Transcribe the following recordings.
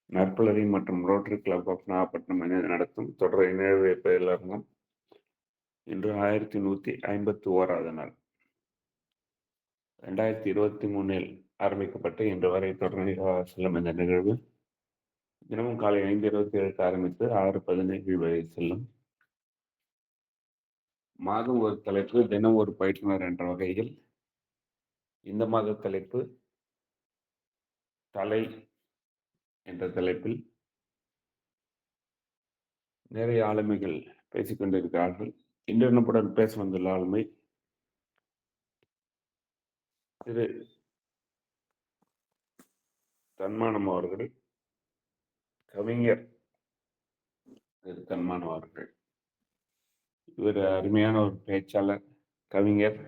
நற்புலரி மற்றும் rotary club of Nagapattinam நடத்தும் தொடர் இணைய பயிலரங்கம் இன்று 1151வது நாள். 2023 ஆரம்பிக்கப்பட்டு இன்று வரை தொடர்ந்து செல்லும் இந்த நிகழ்வு தினமும் காலை 5:27க்கு ஆரம்பித்து 6:17 வரை செல்லும். மாதம் ஒரு தலைப்பு, தினம் ஒரு பயிற்றுனர் என்ற வகையில் இந்த மாத தலைப்பு தலை என்ற தலைப்பில் நிறைய ஆளுமைகள் பேசிக் கொண்டிருக்கிறார்கள். இன்று நம்முடன் பேச வந்துள்ள ஆளுமை திரு தன்மானம் அவர்கள், கவிஞர் திரு தன்மானம் அவர்கள். இவர் அருமையான ஒரு பேச்சாளர், கவிஞர்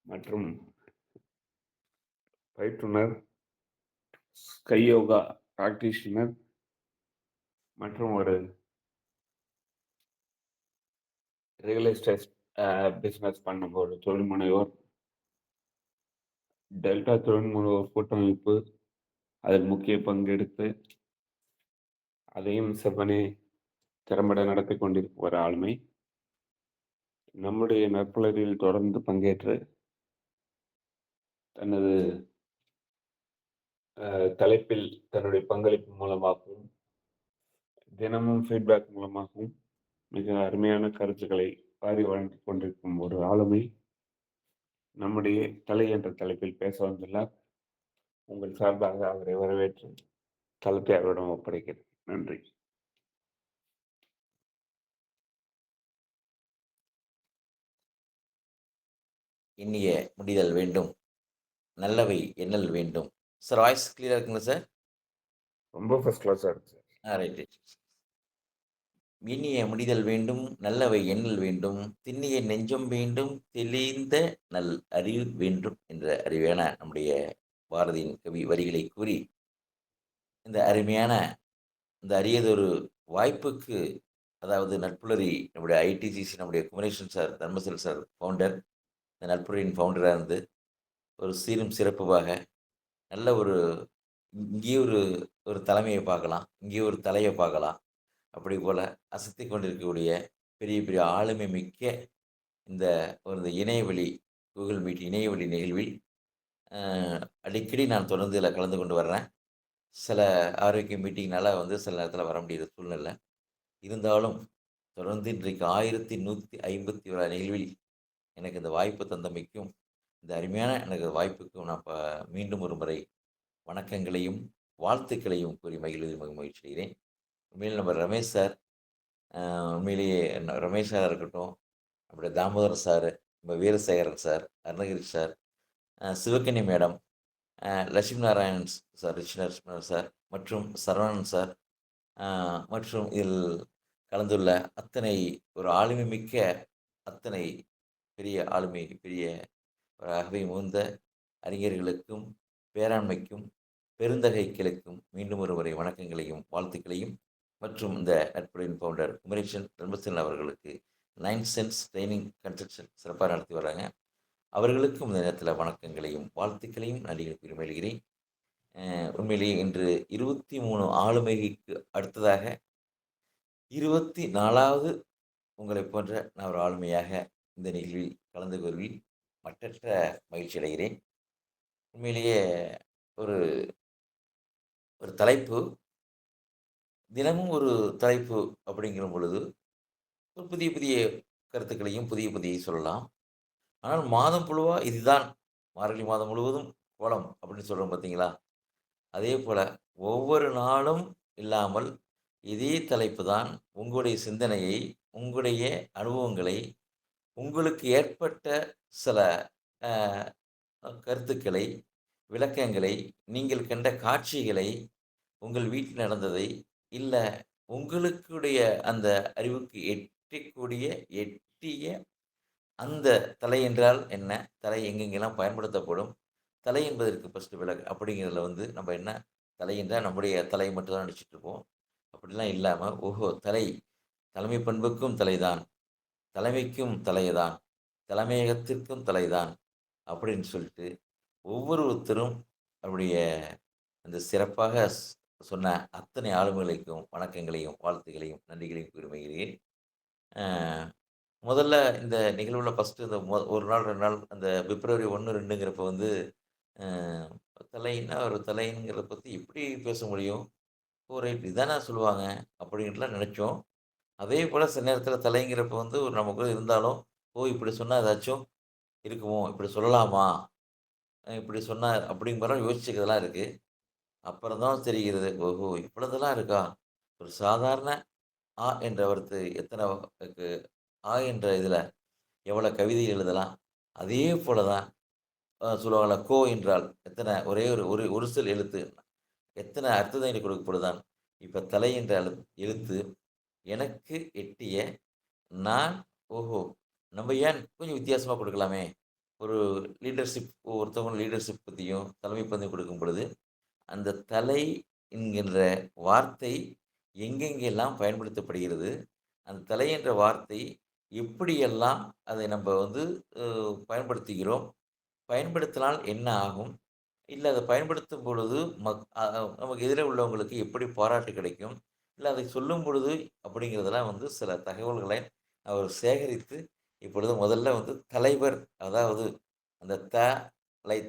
மற்றும் பயிற்றுனர், ஸ்கை யோகா பிராக்டிஷனர் மற்றும் ஒரு ரியல் எஸ்டேட் பிஸ்னஸ் பண்ணும் ஒரு தொழில் முனைவோர். டெல்டா தொழில் முனைவோர் கூட்டமைப்பு அதில் முக்கிய பங்கெடுத்து அதையும் செவ்வனே திறம்பட நடத்தி கொண்டிருக்கும் ஒரு ஆளுமை. நம்முடைய நற்புலரில் தொடர்ந்து பங்கேற்று தனது தலைப்பில் தன்னுடைய பங்களிப்பு மூலமாகவும் தினமும் ஃபீட்பேக் மூலமாகவும் மிக அருமையான கருத்துக்களை வாரி வழங்கிக் கொண்டிருக்கும் ஒரு ஆளுமை நம்முடைய தலை என்ற தலைப்பில் பேச வந்துள்ளார். உங்கள் சார்பாக அவரை வரவேற்று தளத்தை அவரிடம் ஒப்படைக்கிறேன். நன்றி. இனிய முடிதல் வேண்டும், நல்லவை எண்ணல் வேண்டும். சார் வாய்ஸ் கிளியரா இருக்குங்களா சார்? ரொம்ப ஃபர்ஸ்ட் கிளாஸாக இருக்கு சார். ரைட். இனிய முடிதல் வேண்டும், நல்லவை எண்ணல் வேண்டும், திண்ணிய நெஞ்சம் வேண்டும், தெளிந்த நல் அறிவு வேண்டும் என்ற அறிவான நம்முடைய பாரதியின் கவி வரிகளை கூறி இந்த அருமையான இந்த அரியதொரு வாய்ப்புக்கு, அதாவது நட்புலரி நம்முடைய ஐடிசிசி நம்முடைய குமரேசன் சார், தர்மசெல் சார் ஃபவுண்டர், இந்த நட்புலரின் ஃபவுண்டராக இருந்து ஒரு சீரும் சிறப்புமாக நல்ல ஒரு இங்கேயே ஒரு ஒரு தலைமையை பார்க்கலாம், இங்கேயே ஒரு தலையை பார்க்கலாம். அப்படி போல் அசத்தி கொண்டிருக்கக்கூடிய பெரிய பெரிய ஆளுமை மிக்க இந்த ஒரு இணையவழி கூகுள் மீட் இணையவழி நிகழ்வில் அடிக்கடி நான் தொடர்ந்து இதில் கலந்து கொண்டு வர்றேன். சில ஆரோக்கிய மீட்டிங்னால சில நேரத்தில் வர முடியாத சூழ்நிலை இருந்தாலும் தொடர்ந்து இன்றைக்கு 1151 நிகழ்வில் எனக்கு இந்த வாய்ப்பு தந்தமைக்கும், இந்த அருமையான எனக்கு வாய்ப்புக்கும் நான் மீண்டும் ஒரு முறை வணக்கங்களையும் வாழ்த்துக்களையும் கூறி மகிழ்ச்சி அடைகிறேன். உண்மையில் நம்ம ரமேஷ் சார், உண்மையிலேயே ரமேஷ் சாராக இருக்கட்டும், நம்முடைய தாமோதரன் சார், நம்ம Veerasekaran sir, Arunagiri sir, Sivakanni madam, Lakshmi Narayanan sir, Richner sir மற்றும் சரவணன் சார், மற்றும் இதில் கலந்துள்ள அத்தனை ஒரு ஆளுமை மிக்க அத்தனை பெரிய ஆளுமை பெரிய ஆகவே முகந்த அறிஞர்களுக்கும் பேராண்மைக்கும் பெருந்தகைகளுக்கும் மீண்டும் ஒருமுறை வணக்கங்களையும் வாழ்த்துக்களையும் மற்றும் இந்த நட்புடையின் ஃபவுண்டர் குமரேசன் தர்மசேன் அவர்களுக்கு 9 சென்ஸ் ட்ரைனிங் கன்ஸ்ட்ரக்ஷன் சிறப்பாக நடத்தி வர்றாங்க. அவர்களுக்கும் இந்த நேரத்தில் வணக்கங்களையும் வாழ்த்துக்களையும் நன்றிகளை பெருமைகிறேன். உண்மையிலேயே இன்று 23 ஆளுமைக்கு அடுத்ததாக 24வது உங்களை போன்ற நான் ஒரு ஆளுமையாக இந்த நிகழ்வில் கலந்து கொள்வில் மற்றற்ற மகிழ்ச்சி அடைகிறேன். உண்மையிலேயே ஒரு ஒரு தலைப்பு, தினமும் ஒரு தலைப்பு அப்படிங்கிற பொழுது ஒரு புதிய புதிய கருத்துக்களையும் புதிய புதிய சொல்லலாம். ஆனால் மாதம் முழுவா இதுதான், மார்கழி மாதம் முழுவதும் கோலம் அப்படின்னு சொல்கிறோம் பார்த்தீங்களா? அதே போல் ஒவ்வொரு நாளும் இல்லாமல் இதே தலைப்பு தான் உங்களுடைய சிந்தனையை, உங்களுடைய அனுபவங்களை, உங்களுக்கு ஏற்பட்ட சில கருத்துக்களை, விளக்கங்களை, நீங்கள் கண்ட காட்சிகளை, உங்கள் வீட்டில் நடந்ததை, இல்லை உங்களுடைய அந்த அறிவுக்கு எட்டிய அந்த தலை என்றால் என்ன, தலை எங்கெங்கெல்லாம் பயன்படுத்தப்படும், தலை என்பதற்கு ஃபஸ்ட்டு விலகு அப்படிங்கிறதுல நம்ம என்ன தலை என்றால் நம்முடைய தலை மட்டும் தான் நினச்சிட்டு இருப்போம். அப்படிலாம் இல்லாமல் ஓஹோ தலைமை பண்புக்கும் தலைதான், தலைமைக்கும் தலையதான், தலைமையகத்திற்கும் தலைதான் அப்படின்னு சொல்லிட்டு ஒவ்வொருத்தரும் நம்முடைய இந்த சிறப்பாக சொன்ன அத்தனை ஆளுமைகளுக்கும் வணக்கங்களையும், வாழ்த்துக்களையும், நன்றிகளையும் கூறுகிறேன். அ முதல்ல இந்த நிகழ்வுல ஃபர்ஸ்ட்டு இந்த 1 நாள், 2 நாள் அந்த பிப்ரவரி 1, 2ங்கிறப்ப வந்து அ தலைன்னா ஒரு தலைங்கிறத பத்தி எப்படி பேச முடியும்? ஓ! ரைட் இதானா சொல்லுவாங்க அப்படின்ட்டுலாம் நெனச்சோம். அதேபோல சில நேரத்தில தலைங்கிறப்ப வந்து ஒரு நமக்குள்ள இருந்தாலும், ஓ! இப்படி சொன்னா ஏதாச்சும் இருக்குமோ? இப்படி சொல்லலாமா? இப்படி சொன்னா அப்படிங்கிற மாரிலாம் யோசிச்சுக்கிறதெல்லாம் இருக்கு. அப்புறம் தான் தெரிகிறது. ஓஹோ! இவ்வளதெல்லாம் இருக்கா? ஒரு சாதாரண ஆ என்ற வார்த்தை எத்தன க்கு ஆ என்ற இதுல எவ்வளோ கவிதை எழுதலாம். அதே போல தான் சொல்லுவாங்கல்ல, கோ என்றால் எத்தன ஒரே ஒரு ஒரு ஒரு சொல் எழுத்து எத்தன அர்த்தத்தை கொடுக்கப்படுதான். இப்ப தலை என்ற எழுத்து எனக்கு எட்டிய நான் ஓஹோ! நம்ம ஏன் கொஞ்சம் வித்தியாசமா கொடுக்கலாமே! ஒரு லீடர்ஷிப் ஒருத்தவங்க லீடர்ஷிப் பத்தியும், தலைமை பத்தியும் கொடுக்கும் பொழுது அந்த தலை என்கின்ற வார்த்தை எங்கெங்கெல்லாம் பயன்படுத்தப்படுகிறது? அந்த தலை என்ற வார்த்தை எப்படியெல்லாம் அதை நம்ப வந்து அ பயன்படுத்துகிறோம்? பயன்படுத்தினால் என்ன ஆகும்? இல்ல அத பயன்படுத்தும் பொழுது நமக்கு எதிரே உள்ளவங்களுக்கு எப்படி பாராட்டு கிடைக்கும்? இல்ல அதை சொல்லும் பொழுது அப்படிங்கிறதெல்லாம் வந்து சில தகவல்களை அவர் சேகரித்து, இப்பொழுது முதல்ல வந்து தலைவர் அதாவது அந்த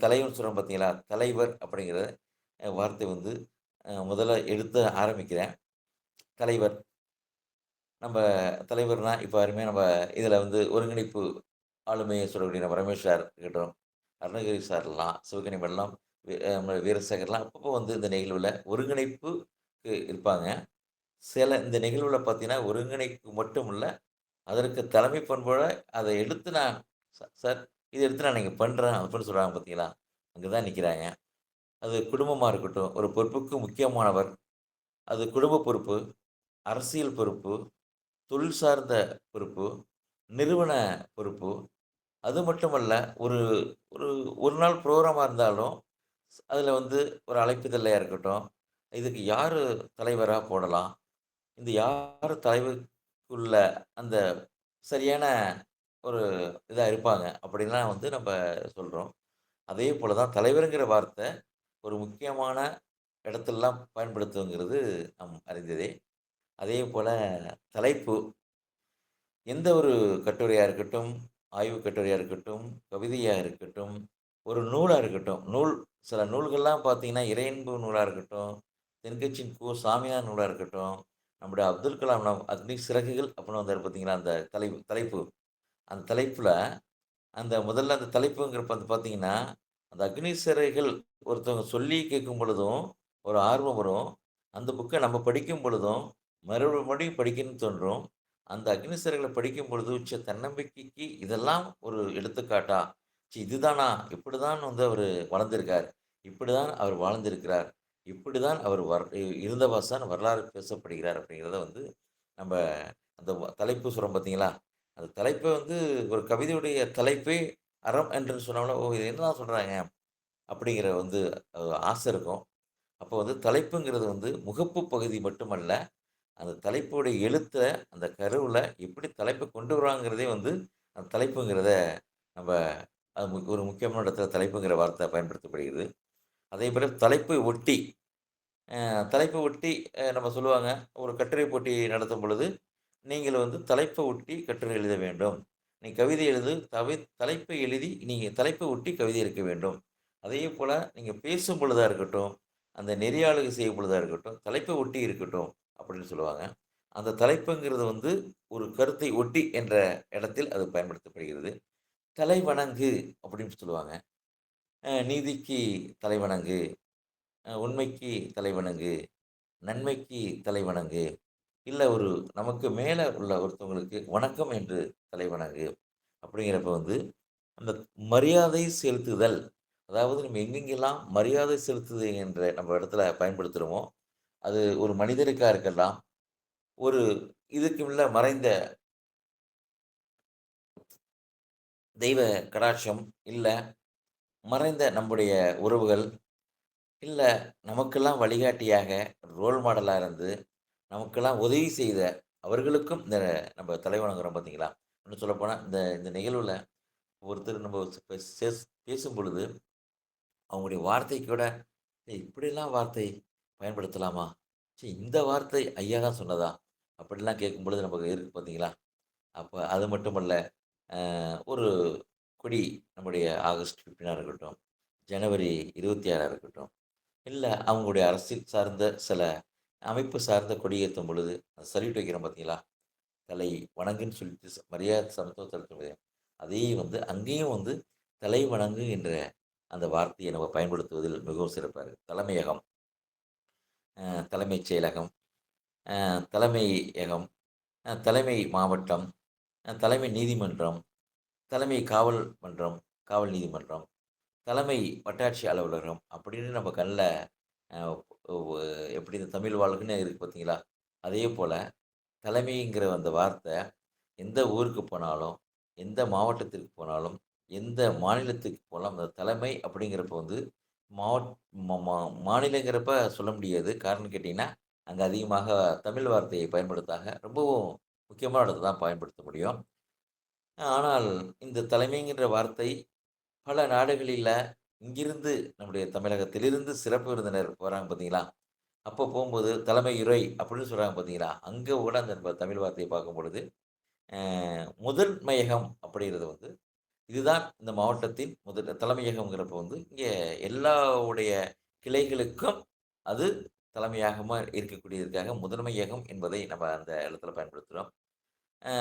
தலைவர்ன்னு சொல்றோம் பார்த்தீங்களா? தலைவர் அப்படிங்கிற வார்த்தை வந்து முதல்ல எடுத்து ஆரம்பிக்கிறேன். தலைவர். நம்ப தலைவர்னா இப்ப அருமையா நம்ம இதில வந்து ஒருங்கிணைப்பு ஆளுமையை சொல்லக்கூடிய நம்ம ரமேஷ் சார் இருக்கட்டும், அருணகிரி சார்லாம், சிவகனிமெல்லாம், நம்ம வீரசேகர்லாம் அப்பப்போ வந்து இந்த நிகழ்வுல ஒருங்கிணைப்புக்கு இருப்பாங்க. சில இந்த நிகழ்வுல பார்த்தீங்கன்னா, ஒருங்கிணைப்பு மட்டும் இல்ல, அதற்கு தலைமை பண்போட அத எடுத்து நான் சார் இத எடுத்து நான் இங்க பண்றேன் அப்படின்னு சொல்றாங்க பார்த்தீங்களா? அங்க தான் நிக்கிறாங்க. அது குடும்பமா இருக்கட்டும், ஒரு பொறுப்புக்கு முக்கியமானவர். அது குடும்ப பொறுப்பு, அரசியல் பொறுப்பு, தொழில் சார்ந்த பொறுப்பு, நிறுவன பொறுப்பு. அது மட்டுமல்ல, ஒரு ஒரு 1 நாள் புரோகிராமா இருந்தாலும், அதில வந்து ஒரு அழைப்பிதழா இருக்கட்டும், இதுக்கு யாரு தலைவரா போடலாம்? இந்த யாரு தலைவருக்குள்ள அந்த சரியான ஒரு இதா இருப்பாங்க. அப்படின்லாம் வந்து நம்ப சொல்றோம். அதே போல தான் தலைவர்ங்கிற வார்த்தை ஒரு முக்கியமான இடத்துலலாம் பயன்படுத்துங்கிறது நம் அறிந்ததே. அதேபோல தலைப்பு எந்த ஒரு கட்டுரையா இருக்கட்டும், ஆய்வு கட்டுரையா இருக்கட்டும், கவிதையா இருக்கட்டும், ஒரு நூலா இருக்கட்டும், சில நூல்கள்லாம் பார்த்தீங்கன்னா, இறையன்பு நூலா இருக்கட்டும், தென்கட்சியின் சாமியார் நூலா இருக்கட்டும், நம்முடைய அப்துல் கலாம் அக்னி சிறகுகள் அப்படின்னு வந்தாரு பார்த்தீங்களா, அந்த தலைப்பு. அந்த தலைப்புல அந்த முதல்ல அந்த தலைப்புங்கிறப்ப வந்து பார்த்தீங்கன்னா, அந்த அக்னி சிறகுகள் ஒருத்தவங்க சொல்லி கேட்கும் பொழுதும், ஒரு ஆர்வம் வரும். அந்த புக்க நம்ம படிக்கும் பொழுதும், மறுபடியும் படிக்கணும்னு தோன்றும். அந்த அக்னி சிறகுகள படிக்கும் பொழுது, தன்னம்பிக்கைக்கு இதெல்லாம் ஒரு எடுத்துக்காட்டா? இதுதானா? இப்படிதான் வந்து அவரு வளர்ந்திருக்கார். இப்படிதான் அவர் வாழ்ந்திருக்கிறார். இப்படிதான் அவர் இருந்தவாசான் வரலாறு பேசப்படுகிறார் அப்படிங்கிறத வந்து, நம்ப அந்த தலைப்பு சொல்றோம் பார்த்தீங்களா? அந்த தலைப்பே வந்து ஒரு கவிதையுடைய தலைப்பே அறம் என்று சொன்னோம்னா, ஓ! இது என்னதான் சொல்றாங்க? அப்படிங்கிற வந்து ஆசை இருக்கும். அப்போ வந்து தலைப்புங்கிறது வந்து முகப்பு பகுதி மட்டுமல்ல, அந்த தலைப்புடைய எழுத்த அந்த கருவுல எப்படி தலைப்ப கொண்டு வராங்கிறதே வந்து அந்த தலைப்புங்கிறத நம்ப அது ஒரு முக்கியமான இடத்துல தலைப்புங்கிற வார்த்தை பயன்படுத்தப்படுகிறது. அதேபோல தலைப்பை ஒட்டி அ தலைப்ப ஒட்டி நம்ம சொல்லுவாங்க, ஒரு கட்டுரை போட்டி நடத்தும் பொழுது, நீங்கள் வந்து தலைப்ப ஒட்டி கட்டுரை எழுத வேண்டும். நீ கவிதை எழுது, தலைப்பை எழுதி நீங்க தலைப்பை ஒட்டி கவிதை இருக்க வேண்டும். அதேபோல நீங்க பேசும் பொழுதா இருக்கட்டும், அந்த நெறியாளுகை செய்யும் பொழுதா இருக்கட்டும், தலைப்பை ஒட்டி இருக்கட்டும் அப்படின்னு சொல்லுவாங்க. அந்த தலைப்புங்கிறது வந்து ஒரு கருத்தை ஒட்டி என்ற இடத்தில் அது பயன்படுத்தப்படுகிறது. தலைவணங்கு அப்படின்னு சொல்லுவாங்க. நீதிக்கு தலைவணங்கு, உண்மைக்கு தலைவணங்கு. நன்மைக்கு தலைவணங்கு. இல்ல ஒரு நமக்கு மேல உள்ள ஒருத்தவங்களுக்கு வணக்கம் என்று தலைவணங்கு. அப்படிங்கிறப்ப வந்து, அந்த மரியாதை செலுத்துதல். அதாவது நம்ம எங்கெங்கெல்லாம் மரியாதை செலுத்துது என்ற நம்ம இடத்துல பயன்படுத்துறோமோ, அது ஒரு மனிதருக்கா இருக்கலாம். ஒரு இதுக்கு உள்ள மறைந்த தெய்வ கடாட்சம், இல்ல மறைந்த நம்முடைய உறவுகள், இல்ல நமக்கெல்லாம் வழிகாட்டியாக ரோல் மாடலா இருந்து நமக்கெல்லாம் உதவி செய்த அவர்களுக்கும் இந்த நம்ம தலைவணங்குறோம் பார்த்தீங்களா? இன்னும் சொல்லப்போனா இந்த இந்த நிகழ்வுல ஒருத்தர் நம்ம பேசும்பொழுது, அவங்களுடைய வார்த்தை கூட இப்படிலாம் வார்த்தை பயன்படுத்தலாமா? இந்த வார்த்தை ஐயா தான் சொன்னதா? அப்படிலாம் கேட்கும்பொழுது நமக்கு இருக்கு பார்த்தீங்களா? அப்ப அது மட்டுமல்ல, ஒரு கொடி நம்முடைய ஆகஸ்ட் 15 இருக்கட்டும், ஜனவரி 26 இருக்கட்டும், இல்ல அவங்களுடைய அரசியல் சார்ந்த சில அமைப்பு சார்ந்த கொடியேத்தும் பொழுது, சல்யூட் வைக்கிறோம் பார்த்தீங்களா? தலை வணங்குன்னு சொல்லிட்டு மரியாதை சமத்துவம் செலுத்தும் அதே வந்து அங்கேயும் வந்து தலை வணங்கு என்ற அந்த வார்த்தையை நம்ம பயன்படுத்துவதில் மிகவும் சிறப்பா இருக்கு. தலைமையகம், தலைமைச் செயலகம், தலைமையகம், தலைமை மாவட்டம், தலைமை நீதிமன்றம், தலைமை காவல் மன்றம், காவல் நீதிமன்றம், தலைமை வட்டாட்சி அலுவலகம் அப்படின்னு நம்ம கண்ல அ ஒ எப்படி இந்த தமிழ் வாழ்வுன்னு இருக்கு பார்த்தீங்களா? அதேபோல தலைமைங்கிற அந்த வார்த்தை எந்த ஊருக்கு போனாலும், எந்த மாவட்டத்திற்கு போனாலும், எந்த மாநிலத்துக்கு போனாலும், அந்த தலைமை அப்படிங்கிறப்ப வந்து மாவட் மா மா மாநிலங்கிறப்ப சொல்ல முடியாது. காரணம் கேட்டீங்கன்னா, அங்க அதிகமாக தமிழ் வார்த்தையை பயன்படுத்தாக ரொம்பவும் முக்கியமான இடத்துல தான் பயன்படுத்த முடியும். ஆனால் இந்த தலைமைங்கிற வார்த்தை பல நாடுகளில இங்கிருந்து நம்முடைய தமிழகத்திலிருந்து சிறப்பு விருந்தினர் வராங்க பார்த்தீங்களா? அப்போ போம்போது தலைமையுரை அப்படின்னு சொல்றாங்க பார்த்தீங்களா? அங்க கூட அந்த தமிழ் வார்த்தைய பார்க்கும்பொழுது, அ முதன்மையகம் அப்படிங்கிறது வந்து இதுதான் இந்த மாவட்டத்தின் தலைமையகம்ங்கிறப்போ வந்து, இங்க எல்லாவுடைய கிளைகளுக்கும் அது தலைமையகமா இருக்கக்கூடியதற்காக முதன்மையகம் என்பதை நம்ம அந்த இடத்துல பயன்படுத்துறோம். அ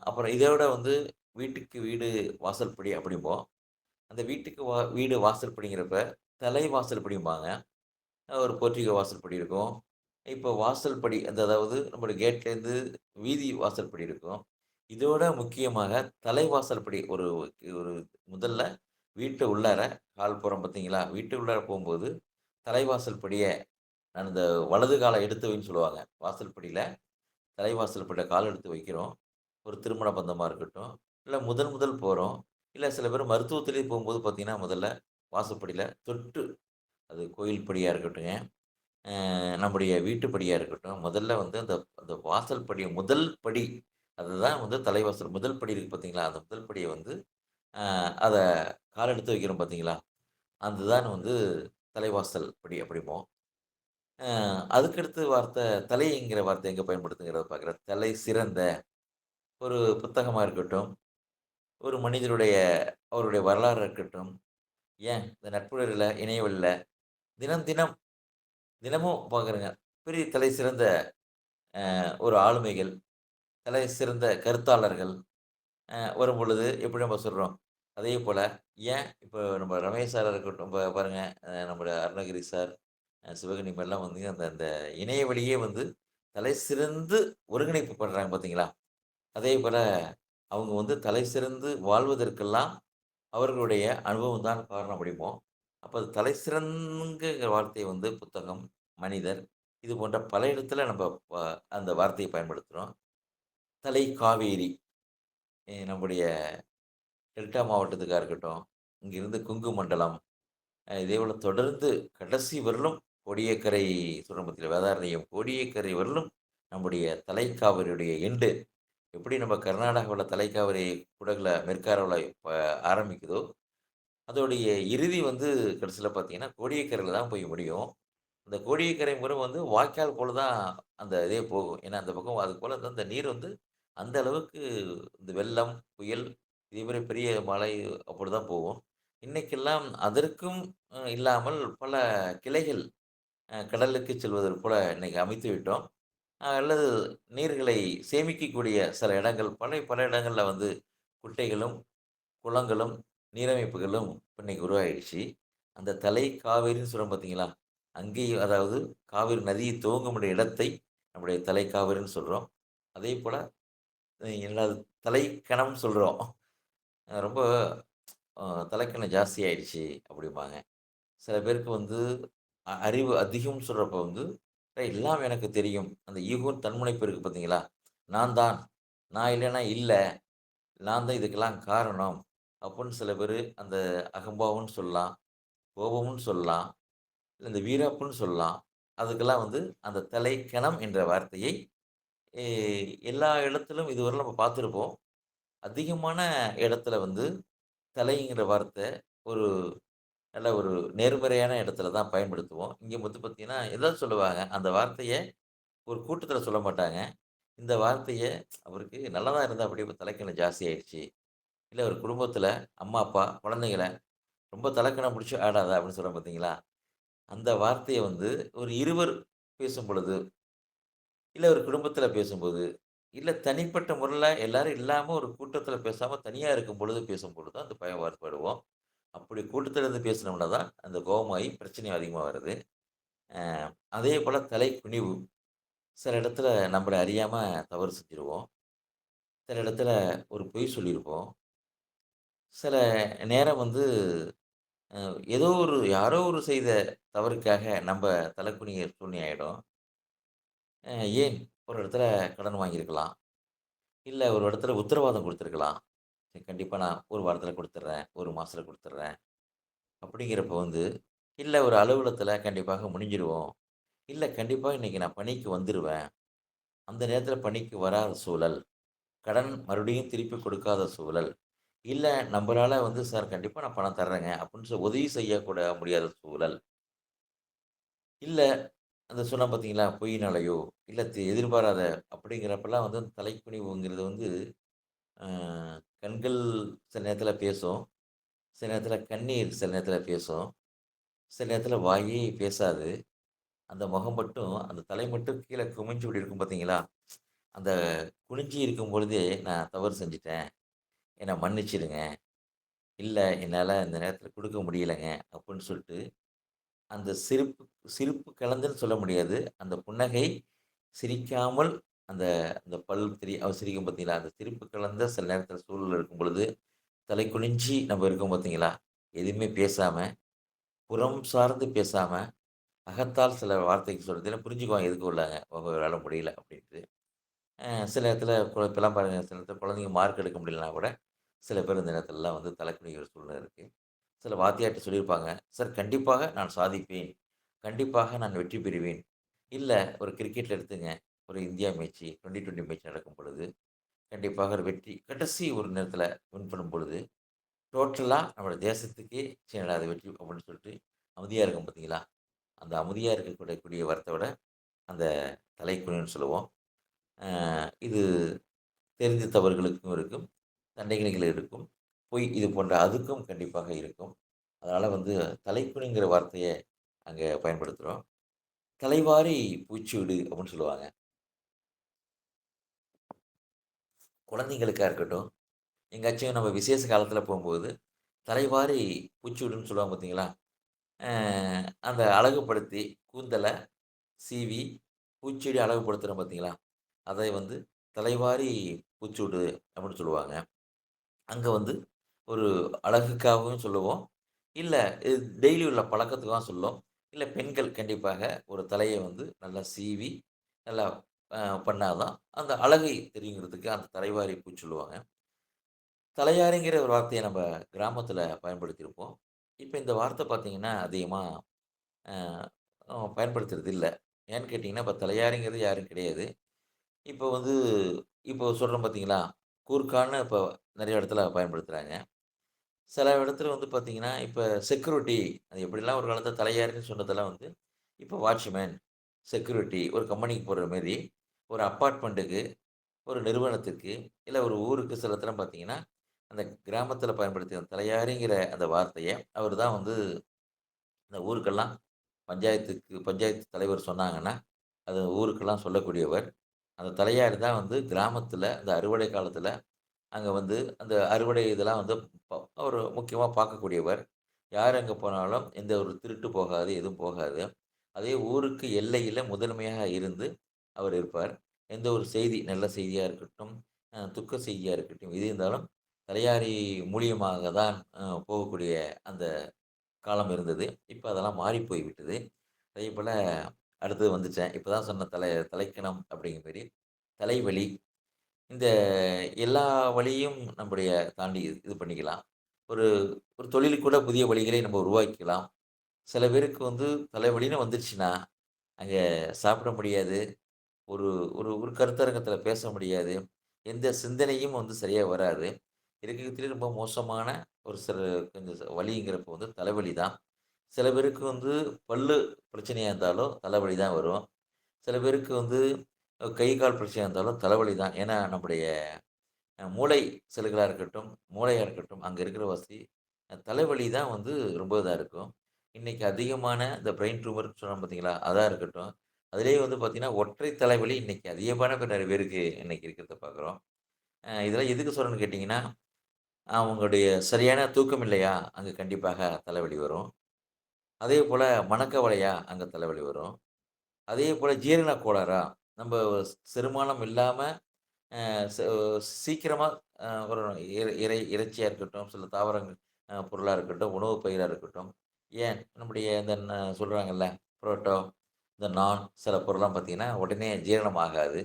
அப்புறம் இதோட வந்து வீட்டுக்கு வீடு வாசல்படி அப்படிம்போம். அந்த வீட்டுக்கு வீடு வாசல்படிங்கிறப்ப, தலைவாசல் படிம்பாங்க. ஒரு போர்டிகோ வாசல்படி இருக்கும். இப்போ வாசல்படி அதாவது நம்முடைய கேட்லேருந்து வீதி வாசல்படி இருக்கும். இதோட முக்கியமாக தலைவாசல்படி ஒரு ஒரு முதல்ல வீட்டு உள்ளார கால் போறோம் பார்த்தீங்களா? வீட்டு உள்ளார போம்போது தலைவாசல் படிய அந்த வலது கால எடுத்து வைன்னு சொல்லுவாங்க. வாசல் படியில தலைவாசல் படியில கால் எடுத்து வைக்கிறோம். ஒரு திருமண பந்தமா இருக்கட்டும், இல்ல முதல் முதல் போறோம். இல்ல சில பேர் மருத்துவத்திலே போம்போது பார்த்தீங்கன்னா, முதல்ல வாசற்படியில தொட்டு அது கோயில் படியா இருக்கட்டுங்க, நம்முடைய வீட்டு படியா இருக்கட்டும், முதல்ல வந்து அந்த அந்த வாசல் படிய முதல் படி, அதுதான் வந்து தலைவாசல். முதல் படி இருக்கு பார்த்தீங்களா? அந்த முதல் படிய வந்து அத கால் எடுத்து வைக்கிறோம் பார்த்தீங்களா? அதுதான் வந்து தலைவாசல் படி அப்படிம்போம். அ அதுக்கடுத்து தலைங்கிற வார்த்தை எங்க பயன்படுத்துங்கிறத பார்க்குறேன். தலை சிறந்த ஒரு புத்தகமா இருக்கட்டும், ஒரு மனிதருடைய அவருடைய வரலாறா இருக்கட்டும், ஏன் இந்த நட்புணர்வுல, இணையவழில தினம் தினம் தினமும் பார்க்குறேங்க. பெரிய தலை சிறந்த ஒரு ஆளுமைகள், தலை சிறந்த கருத்தாளர்கள் வரும்பொழுது எப்படி நம்ம சொல்றோம்? அதேபோல ஏன் இப்போ நம்ம ரமேஷ் சாரா இருக்கட்டும், இப்ப பாருங்க நம்முடைய அருணகிரி சார், சிவகங்கை மாரிலாம் வந்து அந்த அந்த இணைய வழியே வந்து தலை சிறந்து ஒருங்கிணைப்பு பண்றாங்க பார்த்தீங்களா? அதேபோல அவங்க வந்து தலை சிறந்து வாழ்வதற்கெல்லாம் அவர்களுடைய அனுபவம் தான் காரணம் அப்படிம்போம். அப்ப அது தலை சிறந்தங்கிற வார்த்தை வந்து புத்தகம், மனிதர் இது போன்ற பல இடத்துல நம்ம அந்த வார்த்தையை பயன்படுத்துறோம். தலை காவேரி நம்முடைய டெல்டா மாவட்டத்துக்கா இருக்கட்டும், இங்கிருந்து கொங்கு மண்டலம், இதேபோல தொடர்ந்து கடைசி வரலும் கோடியக்கரை சொல்றோம் பார்த்தீங்களா, வேதாரண்யம் கோடியக்கரை வரலும் நம்முடைய தலைக்காவிரியுடைய எண்டு எப்படி நம்ம கர்நாடகாவுல தலைக்காவிரி குடகுல மெர்காராவுல ஆரம்பிக்குதோ, அதோடைய இறுதி வந்து கடைசில பார்த்தீங்கன்னா, கோடியக்கரையில தான் போய் முடியும். அந்த கோடியக்கரை முறை வந்து வாய்க்கால் போல தான் அந்த இதே போகும். ஏன்னா, அந்த பக்கம் அது போல தான் அந்த நீர் வந்து அந்த அளவுக்கு இந்த வெள்ளம், புயல் இதே மாரி பெரிய மழை அப்படிதான் போகும். இன்னைக்கெல்லாம் அதற்கும் இல்லாமல் பல கிளைகள் கடலுக்கு செல்வதற்கு போல இன்னைக்கு அமைத்து விட்டோம். அல்லது நீர்களை சேமிக்கக்கூடிய சில இடங்கள் பல பல இடங்கள்ல வந்து குட்டைகளும், குளங்களும், நீரமைப்புகளும் இன்னைக்கு உருவாயிடுச்சு. அந்த தலை காவேரின்னு சொல்றோம் பார்த்தீங்களா? அங்கேயும் அதாவது காவிரி நதி துவங்கக்கூடிய இடத்தை நம்முடைய தலை காவிரின்னு சொல்றோம். அதேபோல 2வது தலைக்கணம்னு சொல்றோம். ரொம்ப அ தலைக்கணம் ஜாஸ்தி ஆயிடுச்சு அப்படிம்பாங்க. சில பேருக்கு வந்து அறிவு அதிகம்னு சொல்றப்ப வந்து, எல்லாம் எனக்கு தெரியும்." அந்த ஈகோ தன்முனைப்பு இருக்கு பார்த்தீங்களா? நான் தான். நான் இல்லன்னா இல்ல. நான் தான் இதுக்கெல்லாம் காரணம். அப்புட்ன்னு சில பேரு அந்த அகம்பாவம்ன்னு சொல்லலாம். கோபம்ன்னு சொல்லலாம். இல்ல இந்த வீராப்புன்னு சொல்லலாம். அதுக்கெல்லாம் வந்து அந்த தலைக்கணம் என்ற வார்த்தையை எ எல்லா இடத்திலும் இதுவரை நம்ம பார்த்திருப்போம். அதிகமான இடத்துல வந்து தலைங்கிற வார்த்தை ஒரு நல்ல ஒரு நேர்மறையான இடத்துல தான் பயன்படுத்துவோம். இங்க வந்து பார்த்தீங்கன்னா, ஏதாவது சொல்லுவாங்க. அந்த வார்த்தைய ஒரு கூட்டத்தில சொல்ல மாட்டாங்க. இந்த வார்த்தைய அவருக்கு நல்லா தான் இருந்தா அப்படியே இப்ப தலைக்கனம் ஜாஸ்தி ஆயிடுச்சு. இல்ல ஒரு குடும்பத்தில அம்மா, அப்பா, குழந்தைகள ரொம்ப தலக்கணம் புடிச்சு ஆடாத அப்படின்னு சொல்றோம் பார்த்தீங்களா? அந்த வார்த்தைய வந்து ஒரு இருவர் பேசும்பொழுது, இல்ல ஒரு குடும்பத்தில பேசும்போது, இல்ல தனிப்பட்ட முறையில எல்லாரும் இல்லாம ஒரு கூட்டத்தில பேசாம தனியா இருக்கும் பொழுது பேசும்பொழுது தான் அந்த பயன்பாடுபடுவோம். அப்படி கூட்டத்தில இருந்து பேசினோம்னா தான் அந்த கோவமாயி பிரச்சனை அதிகமா வருது. அ அதேபோல தலை குனிவு. சில இடத்துல நம்மள அறியாம தவறு செஞ்சுருவோம். சில இடத்துல ஒரு பொய் சொல்லியிருப்போம். சில நேரம் வந்து ஏதோ ஒரு யாரோ ஒரு செய்த தவறுக்காக நம்ப தலை குனிய சூழ்நிலை ஆயிடும். அ ஏன் ஒரு இடத்துல கடன் வாங்கியிருக்கலாம். இல்ல ஒரு இடத்துல உத்தரவாதம் குடுத்துருக்கலாம். கண்டிப்பா நான் 1 வாரத்துல குடுத்துடுறேன். 1 மாசத்துல குடுத்துடுறேன். அப்படிங்கிறப்ப வந்து, இல்ல ஒரு அலுவலகத்துல கண்டிப்பாக முடிஞ்சிருவோம். இல்ல கண்டிப்பா இன்னைக்கு நான் பணிக்கு வந்துருவேன். அந்த நேரத்துல பணிக்கு வராத சூழல். கடன் மறுபடியும் திருப்பி கொடுக்காத சூழல். இல்ல நம்பளால வந்து சார் கண்டிப்பா நான் பணம் தர்றேங்க அப்படின்னு உதவி செய்யக்கூட முடியாத சூழல். இல்ல அந்த சொன்னேன் பார்த்தீங்களா, பொய்யினாலயோ, இல்ல எதிர்பாராத அப்படிங்கிறப்பலாம் வந்து தலைக்குனிவுங்கிறது வந்து அ கண்கள் சில நேரத்தில பேசும். சில நேரத்தில கண்ணீர் சில நேரத்தில பேசும். சில நேரத்தில வாயே பேசாது. அந்த முகம் மட்டும் அந்த தலை மட்டும் கீழ குமிஞ்சு இப்படி இருக்கும் பார்த்தீங்களா, அந்த குனிஞ்சு இருக்கும் பொழுதே நான் தவறு செஞ்சுட்டேன். என்ன மன்னிச்சிடுங்க. இல்ல என்னால இந்த நேரத்தில குடுக்க முடியலங்க அப்படின்னு சொல்லிட்டு அந்த சிரிப்பு சிரிப்பு கலந்துன்னு சொல்ல முடியாது. அந்த புன்னகை சிரிக்காமல் அந்த அந்த அவர் சிரிக்கும் பார்த்தீங்களா, அந்த சிரிப்பு கலந்த சில நேரத்தில சூழல் இருக்கும் பொழுது, தலை குனிஞ்சி நம்ம இருக்கோம் பார்த்தீங்களா, எதுவுமே பேசாம, புறம் சார்ந்து பேசாம, அகத்தால் சில வார்த்தைகள் சொல்றதுல புரிஞ்சுக்குவாங்க எதுக்கு உள்ளாங்க. உங்களால முடியல அப்படின்ட்டு. சில நேரத்தில இப்பலாம் பாருங்க, சில நேரத்தில குழந்தைங்க மார்க் எடுக்க முடியலனா கூட, சில பேர் இந்த நேரத்திலலாம் வந்து தலை குனிகிற சூழ்நிலை இருக்கு. சில வாத்தியார்ட்ட சொல்லியிருப்பாங்க, "சார் கண்டிப்பாக நான் சாதிப்பேன். கண்டிப்பாக நான் வெற்றி பெறுவேன்." இல்ல ஒரு கிரிக்கெட்ல எடுத்துங்க. ஒரு இந்தியா மேட்ச்சு, 2020 மேட்ச் நடக்கும் பொழுது, கண்டிப்பாக ஒரு வெற்றி கடைசி ஒரு நேரத்தில வின் பண்ணும் பொழுது, டோட்டலா நம்முடைய தேசத்துக்கே "ச்சே என்னடா இது வெற்றி" அப்படின்னு சொல்லிட்டு அமைதியா இருக்கும் பார்த்தீங்களா? அந்த அமைதியா இருக்கக்கூடிய வார்த்தையோட அந்த தலைக்குனிவுன்னு சொல்லுவோம். அ இது தெரிந்த தவறுகளுக்கும் இருக்கும். தண்டனைகள் இருக்கும். பொய் இது போன்ற அதுக்கும் கண்டிப்பாக இருக்கும். அதனால வந்து தலைக்குனிங்கிற வார்த்தைய அங்க பயன்படுத்துறோம். "தலைவாரி பூச்சிவிடு" அப்படின்னு சொல்லுவாங்க. குழந்தைங்களுக்கா இருக்கட்டும், எங்கேயாச்சும் நம்ம விசேஷ காலத்துல போம்போது, தலைவாரி பூச்சிவிடுன்னு சொல்லுவாங்க பார்த்தீங்களா? அ அந்த அழகுபடுத்தி, கூந்தல சீவி, பூச்செடி அழகுபடுத்துறோம் பார்த்தீங்களா? அதை வந்து தலைவாரி பூச்சிவிடு அப்படின்னு சொல்லுவாங்க. அங்க வந்து ஒரு அழகுக்காகவும் சொல்லுவோம். இல்ல இது டெய்லி உள்ள பழக்கத்துக்காக சொல்லும். இல்ல பெண்கள் கண்டிப்பாக ஒரு தலைய வந்து நல்லா சீவி, நல்லா அ பண்ணா தான் அந்த அழகை தெரியுங்கிறதுக்கு அந்த தலைவாரி பூ சொல்லுவாங்க. தலையாரிங்கிற ஒரு வார்த்தைய நம்ம கிராமத்தில பயன்படுத்தியிருப்போம். இப்ப இந்த வார்த்தை பார்த்தீங்கன்னா, அதிகமா அ பயன்படுத்துறது இல்ல. ஏன்னு கேட்டீங்கன்னா, இப்ப தலையாரிங்கிறது யாரும் கிடையாது. இப்ப வந்து இப்போ சொல்றோம் பார்த்தீங்களா, கூர்க்கான்னு இப்ப நெறைய இடத்துல பயன்படுத்துறாங்க. சில இடத்துல வந்து பார்த்தீங்கன்னா, இப்ப செக்யூரிட்டி அது எப்படிலாம் ஒரு காலத்தில தலையாரின்னு சொன்னதெல்லாம் வந்து, இப்ப வாட்ச்மேன், செக்யூரிட்டி ஒரு கம்பெனிக்கு போடுற மாரி, ஒரு அபார்ட்மெண்ட்டுக்கு, ஒரு நிறுவனத்துக்கு, இல்ல ஒரு ஊருக்கு சில இடத்துல பார்த்தீங்கன்னா, அந்த கிராமத்தில பயன்படுத்திய தலையாரிங்கிற அந்த வார்த்தைய, அவரு தான் வந்து அந்த ஊருக்கெல்லாம் பஞ்சாயத்து தலைவர் சொன்னாங்கன்னா, அது ஊருக்கெல்லாம் சொல்லக்கூடியவர். அந்த தலையாரி தான் வந்து கிராமத்தில இந்த அறுவடை காலத்தில அங்க வந்து அந்த அறுவடை இதெல்லாம் வந்து ஒரு முக்கியமா பார்க்கக்கூடியவர். யார் அங்க போனாலும் எந்த ஒரு திருட்டு போகாது, எதுவும் போகாது. அதே ஊருக்கு எல்லையில முதன்மையாக இருந்து அவர் இருப்பார். எந்த ஒரு செய்தி, நல்ல செய்தியா இருக்கட்டும், துக்க செய்தியா இருக்கட்டும், எது இருந்தாலும் தலையாரி மூலியமாக தான் போகக்கூடிய அந்த காலம் இருந்தது. இப்ப அதெல்லாம் மாறி போய் விட்டது. அதேபோல அடுத்தது வந்துட்டேன். இப்ப தான் சொன்ன தலைக்கணம் அப்படிங்கிற மாரி தலைவலி. இந்த எல்லா வழியும் நம்முடைய தாண்டி இது பண்ணிக்கலாம். ஒரு ஒரு தொழிலுக்கு கூட புதிய வழிகளை நம்ம உருவாக்கிக்கலாம். சில பேருக்கு வந்து தலைவலின்னு வந்துருச்சுன்னா, அங்க சாப்பிட முடியாது. ஒரு ஒரு ஒரு கருத்தரங்கத்தில பேச முடியாது. எந்த சிந்தனையும் வந்து சரியா வராது. இருக்கறதுலயே ரொம்ப மோசமான ஒரு சில கொஞ்சம் வலிங்கிறப்போ வந்து தலைவலி தான். சில பேருக்கு வந்து பல்லு பிரச்சனையா இருந்தாலும் தலைவலி தான் வரும். சில பேருக்கு வந்து கை, கால் பிரச்சனையா இருந்தாலும் தலைவலி தான். ஏன்னா நம்முடைய மூளை செல்களா இருக்கட்டும், மூளையா இருக்கட்டும், அங்க இருக்கிற வசதி தலைவலி தான் வந்து ரொம்ப இதா இருக்கும். இன்னைக்கு அதிகமான இந்த பிரெயின் டியூமர்ன்னு சொன்னோம் பார்த்தீங்களா? அதா இருக்கட்டும். அதிலேயே வந்து பார்த்தீங்கன்னா, ஒற்றை தலைவலி இன்னைக்கு அதிகமான பேர் நெறைய பேருக்கு இன்னைக்கு இருக்கிறத பார்க்குறோம். இதெல்லாம் எதுக்கு சொல்றேன்னு கேட்டீங்கன்னா, அவங்களுடைய சரியான தூக்கம் இல்லையா? அங்க கண்டிப்பாக தலைவலி வரும். அதேபோல மனக்கவலையா? அங்க தலைவலி வரும். அதேபோல ஜீரண கோளாறா? நம்ப செரிமானம் இல்லாம ச சீக்கிரமா ஒரு இறைச்சியா இருக்கட்டும், சில தாவரங்கள் பொருளா இருக்கட்டும், உணவு பயிரா இருக்கட்டும், ஏன் நம்முடைய இந்த சொல்றாங்கல்ல புரோட்டோ, இந்த நான் சில பொருள்லாம் பார்த்தீங்கன்னா, உடனே ஜீரணம் ஆகாது.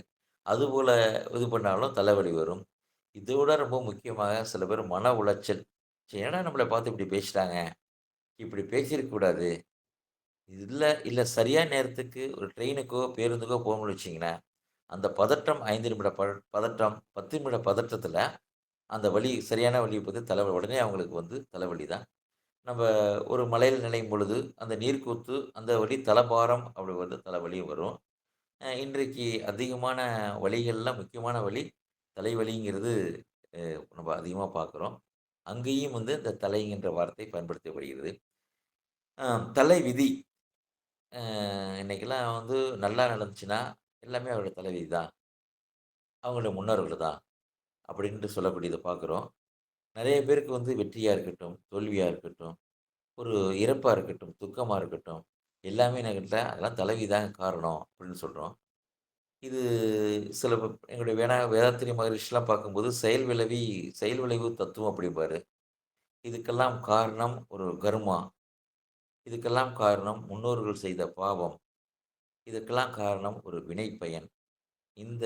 அதுபோல இது பண்ணாலும் தலைவலி வரும். இதோட ரொம்ப முக்கியமாக சில பேர் மன உளைச்சல். "ஏன்டா நம்மள பார்த்து இப்படி பேசிட்டாங்க? இப்படி பேசியிருக்க கூடாது." இல்ல சரியான நேரத்துக்கு ஒரு ட்ரெயினுக்கோ, பேருந்துக்கோ போ முடியலன்னு வச்சுக்கங்களேன், அந்த பதட்டம் 5 நிமிட பதட்டம், 10 நிமிட பதட்டத்தில அந்த வலி சரியான வலிய பத்தி தலைவலி உடனே அவங்களுக்கு வந்து தலைவலி தான். நம்ப ஒரு மலையில நனையும் பொழுது, அந்த நீர்க்கூத்து, அந்த வலி தலபாரம் அப்படி வந்து தலைவலியும் வரும். இன்றைக்கு அதிகமான வலிகள்ல முக்கியமான வலி, தலைவலிங்கிறது நம்ம அதிகமா பார்க்குறோம். அங்கேயும் வந்து இந்த தலைங்கின்ற வார்த்தை பயன்படுத்தப்படுகிறது. அ தலை விதி இன்னைக்கெல்லாம் வந்து நல்லா நடந்துச்சுன்னா, எல்லாமே அவரோட தலைவிதி தான். அவங்களுடைய முன்னோர்கள் தான். அப்படின்ட்டு சொல்லக்கூடியத பார்க்குறோம். நெறைய பேருக்கு வந்து வெற்றியா இருக்கட்டும், தோல்வியா இருக்கட்டும், ஒரு இறப்பா இருக்கட்டும், துக்கமா இருக்கட்டும், எல்லாமே என்ன கேட்டா, அதெல்லாம் தலைவி தான் காரணம் அப்படின்னு சொல்றோம். இது சில எங்களுடைய வேதாத்திரி மகரிஷிலாம் பார்க்கும்போது, செயல் விளைவு தத்துவம் அப்படிம்பாரு. இதுக்கெல்லாம் காரணம் ஒரு கர்மா. இதுக்கெல்லாம் காரணம் முன்னோர்கள் செய்த பாவம். இதுக்கெல்லாம் காரணம் ஒரு வினை பயன். இந்த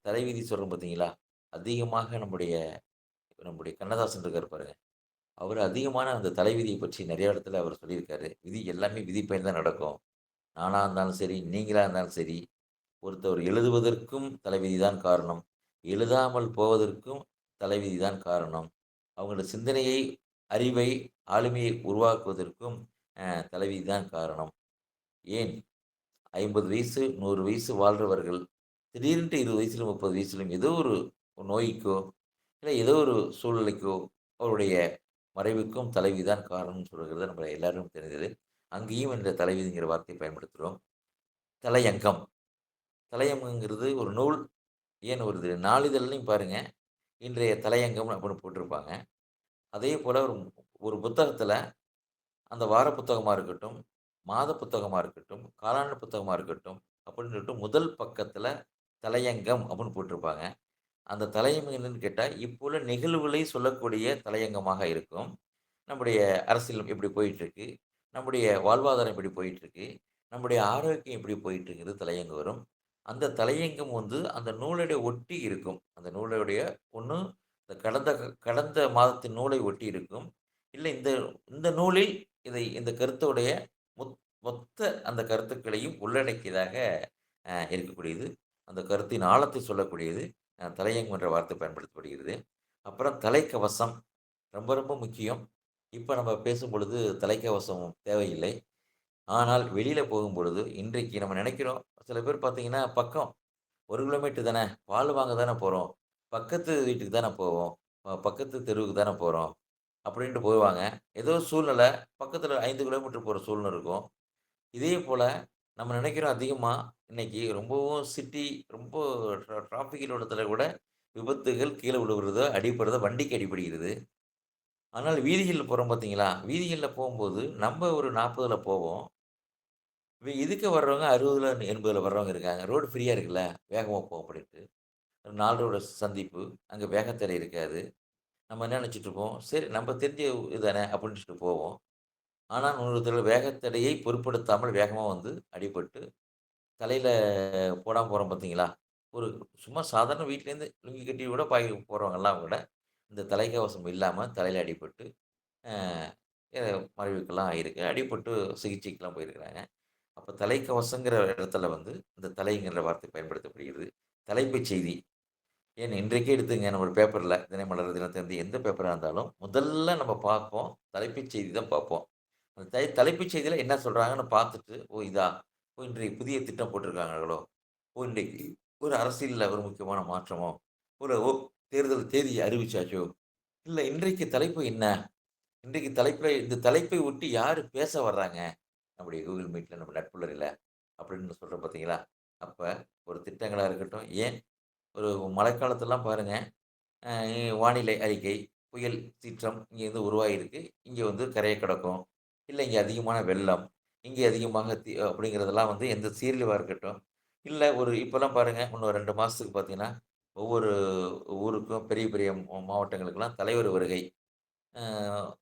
தலைவிதி சொல்றோம் பார்த்தீங்களா? அதிகமாக நம்முடைய நம்முடைய கண்ணதாசன் இருக்காரு பாருங்க. அவரு அதிகமான அந்த தலைவிதிய பற்றி நெறைய இடத்துல அவர் சொல்லியிருக்காரு. விதி எல்லாமே விதி பயன் தான் நடக்கும். நானா இருந்தாலும் சரி, நீங்களா இருந்தாலும் சரி, ஒருத்தர் எழுதுவதற்கும் தலைவிதி தான் காரணம். எழுதாமல் போவதற்கும் தலைவிதி தான் காரணம். அவங்களோட சிந்தனையை, அறிவை, ஆளுமையை உருவாக்குவதற்கும் தலைவிதி தான் காரணம். ஏன் 50 வயசு, 100 வயசு வாழ்றவர்கள், திடீர்னுட்டு 20 வயசுல, 30 வயசுலயும் ஏதோ ஒரு நோய்க்கோ, இல்ல ஏதோ ஒரு சூழ்நிலைக்கோ, அவருடைய மறைவுக்கும் தலைவி தான் காரணம்னு சொல்றது நம்ம எல்லாருக்கும் தெரிஞ்சது. அங்கேயும் இந்த தலைவிதிங்கிற வார்த்தையை பயன்படுத்துறோம். தலையங்கம். தலையங்கம்ங்கிறது ஒரு நூல். ஏன் வருது நாளிதழ்லயும் பாருங்க, இன்றைய தலையங்கம் அப்படின்னு போட்டிருப்பாங்க. அதேபோல ஒரு ஒரு புத்தகத்தில அந்த வார புத்தகமா இருக்கட்டும், மாத புத்தகமா இருக்கட்டும், காலாண்டு புத்தகமா இருக்கட்டும், அப்படின்னு சொல்லிட்டு முதல் பக்கத்தில தலையங்கம் அப்படின்னு போட்டிருப்பாங்க. அந்த தலையங்கம் என்னன்னு கேட்டா, இப்போ உள்ள நிகழ்வுகளை சொல்லக்கூடிய தலையங்கமாக இருக்கும். நம்முடைய அரசியல் எப்படி போயிட்டுருக்கு, நம்முடைய வாழ்வாதாரம் எப்படி போயிட்டுருக்கு, நம்முடைய ஆரோக்கியம் எப்படி போயிட்டுருக்குங்கிறது தலையங்கம் வரும். அந்த தலையங்கம் வந்து அந்த நூலுடைய ஒட்டி இருக்கும். அந்த நூலுடைய ஒண்ணு இந்த கடந்த மாதத்தின் நூலை ஒட்டி இருக்கும். இல்ல இந்த இந்த நூலில் இந்த கருத்துடைய மொத் மொத்த அந்த கருத்துக்களையும் உள்ளடக்கியதாக இருக்கக்கூடியது. அந்த கருத்தின் ஆழத்தை சொல்லக்கூடியது. தலையங்கம் என்ற வார்த்தை பயன்படுத்தப்படுகிறது. அப்புறம் தலைக்கவசம் ரொம்ப ரொம்ப முக்கியம். இப்ப நம்ம பேசும்பொழுது தலைக்கவசம் தேவையில்லை. ஆனால் வெளியில போகும்பொழுது இன்றைக்கு நம்ம நினைக்கிறோம், சில பேர் பார்த்தீங்கன்னா, பக்கம் 1 கிலோமீட்டர் தானே, பால் வாங்க தானே போறோம். பக்கத்து வீட்டுக்கு தானே போவோம். பக்கத்து தெருவுக்கு தானே போறோம். அப்படின்ட்டு போவாங்க. ஏதோ சூழ்நிலை பக்கத்துல 5 கிலோமீட்டர் போற சூழ்நிலை இருக்கும். இதே போல நம்ம நினைக்கிறோம் அதிகமா இன்னைக்கு ரொம்பவும் ரொம்ப டிராஃபிக்கில் இடத்துல கூட விபத்துகள் கீழ விழுவுறதோ, அடிபடுறதோ வண்டிக்கு அடிபடுகிறது. ஆனால் வீதிகள்ல போறோம் பார்த்தீங்களா? வீதிகள்ல போம்போது நம்ம ஒரு 40ல போவோம். எதுக்க வர்றவங்க 60ல 80ல வர்றவங்க இருக்காங்க. ரோடு ஃப்ரீயா இருக்குல்ல, வேகமா போ அப்படின்ட்டு. 4 ரோடு சந்திப்பு, அங்க வேகத்தடை இருக்காது. நம்ம என்ன நெனச்சுட்டு இருப்போம், சரி நம்ம தெரிஞ்ச இதுதானே அப்படின்னு சொல்லிட்டு போவோம். ஆனா இன்னொரு தடவ வேகத்தடையை பொருட்படுத்தாமல் வேகமா வந்து அடிபட்டு, தலையில போடாம போறோம் பார்த்தீங்களா? ஒரு சும்மா சாதாரண வீட்லேருந்து லுங்கி கட்டி கூட போறவங்கலாம் கூட, இந்த தலைக்கவசம் இல்லாம தலையில அடிபட்டு, அ எ மறைவுக்கெல்லாம் ஆயிருக்கு. அடிபட்டு சிகிச்சைக்குலாம் போயிருக்கிறாங்க. அப்ப தலைக்கவசங்கிற இடத்துல வந்து, இந்த தலைங்கிற வார்த்தை பயன்படுத்தப்படுகிறது. தலைப்புச் செய்தி. ஏன் இன்றைக்கே எடுத்துங்க நம்ம ஒரு பேப்பர்ல தினமலர், தினத்தந்தி எந்த பேப்பரா இருந்தாலும், முதல்ல நம்ம பார்ப்போம். தலைப்புச் செய்தி தான் பார்ப்போம். அந்த தலைப்புச் செய்தியில என்ன சொல்றாங்கன்னு பார்த்துட்டு, ஓ! இதா? ஓ! இன்றைக்கு புதிய திட்டம் போட்டிருக்காங்களோ! ஓ! இன்றைக்கு ஒரு அரசியல்ல ஒரு முக்கியமான மாற்றமோ! தேர்தல் தேதி அறிவிச்சாச்சோ! இல்ல இன்றைக்கு தலைப்பு என்ன? இன்றைக்கு தலைப்புல இந்த தலைப்பை ஒட்டி யாரு பேச வர்றாங்க? நம்முடைய Google Meetல நம்ம நட்புலரில அப்படின்னு சொல்றோம் பார்த்தீங்களா? அப்ப ஒரு திட்டங்களா இருக்கட்டும், ஏன் ஒரு மழைக்காலத்துலலாம் பாருங்க, அ வானிலை அறிக்கை, புயல் சீற்றம் இங்கேருந்து உருவாகியிருக்கு. இங்க வந்து கரைய கடக்கும். இல்ல இங்க அதிகமான வெள்ளம், இங்கே அதிகமாக அப்படிங்கிறதெல்லாம் வந்து எந்த சீர்லவா இருக்கட்டும். இல்ல ஒரு இப்பலாம் பாருங்க, இன்னும் 2 மாசத்துக்கு பார்த்தீங்கன்னா, ஒவ்வொரு ஊருக்கும் பெரிய பெரிய மாவட்டங்களுக்கெல்லாம் தலைவர் வருகை. அ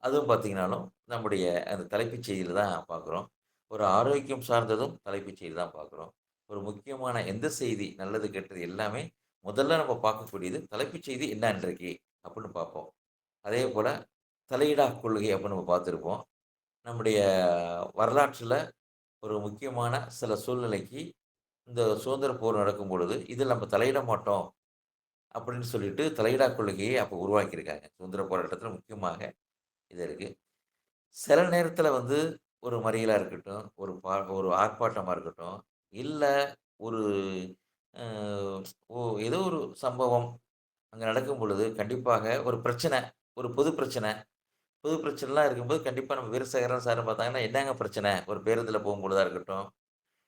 அதுவும் பார்த்தீங்கனாலும், நம்முடைய அந்த தலைப்புச் செய்தியில தான் பார்க்குறோம். ஒரு ஆரோக்கியம் சார்ந்ததும் தலைப்புச் செய்தி தான் பார்க்குறோம். ஒரு முக்கியமான எந்த செய்தி நல்லது, கெட்டது எல்லாமே முதல்ல நம்ம பார்க்கக்கூடியது தலைப்புச் செய்தி என்ன இன்றைக்கு அப்படின்னு பார்ப்போம். அதேபோல தலையிடா கொள்கை அப்படின்னு நம்ம பார்த்திருப்போம். நம்முடைய வரலாற்றில ஒரு முக்கியமான சில சூழ்நிலைக்கு இந்த சுதந்திர போர் நடக்கும் பொழுது, இதில நம்ம தலையிட மாட்டோம் அப்படின்னு சொல்லிட்டு தலையிடா கொள்கையை அப்போ உருவாக்கியிருக்காங்க. சுதந்திர போராட்டத்தில முக்கியமாக இது இருக்கு. சில நேரத்தில வந்து ஒரு மறியலா இருக்கட்டும், ஒரு ஆர்ப்பாட்டமா இருக்கட்டும், இல்ல ஒரு அ ஏதோ ஒரு சம்பவம் அங்க நடக்கும் பொழுது, கண்டிப்பாக ஒரு பிரச்சனை, ஒரு பொது பிரச்சனை. பொது பிரச்சனைலாம் இருக்கும்போது கண்டிப்பா நம்ம வீரசேகரன் சார பார்த்தாங்கன்னா, "என்னங்க பிரச்சனை?" ஒரு பேருந்துல போகும்பொழுதா இருக்கட்டும்,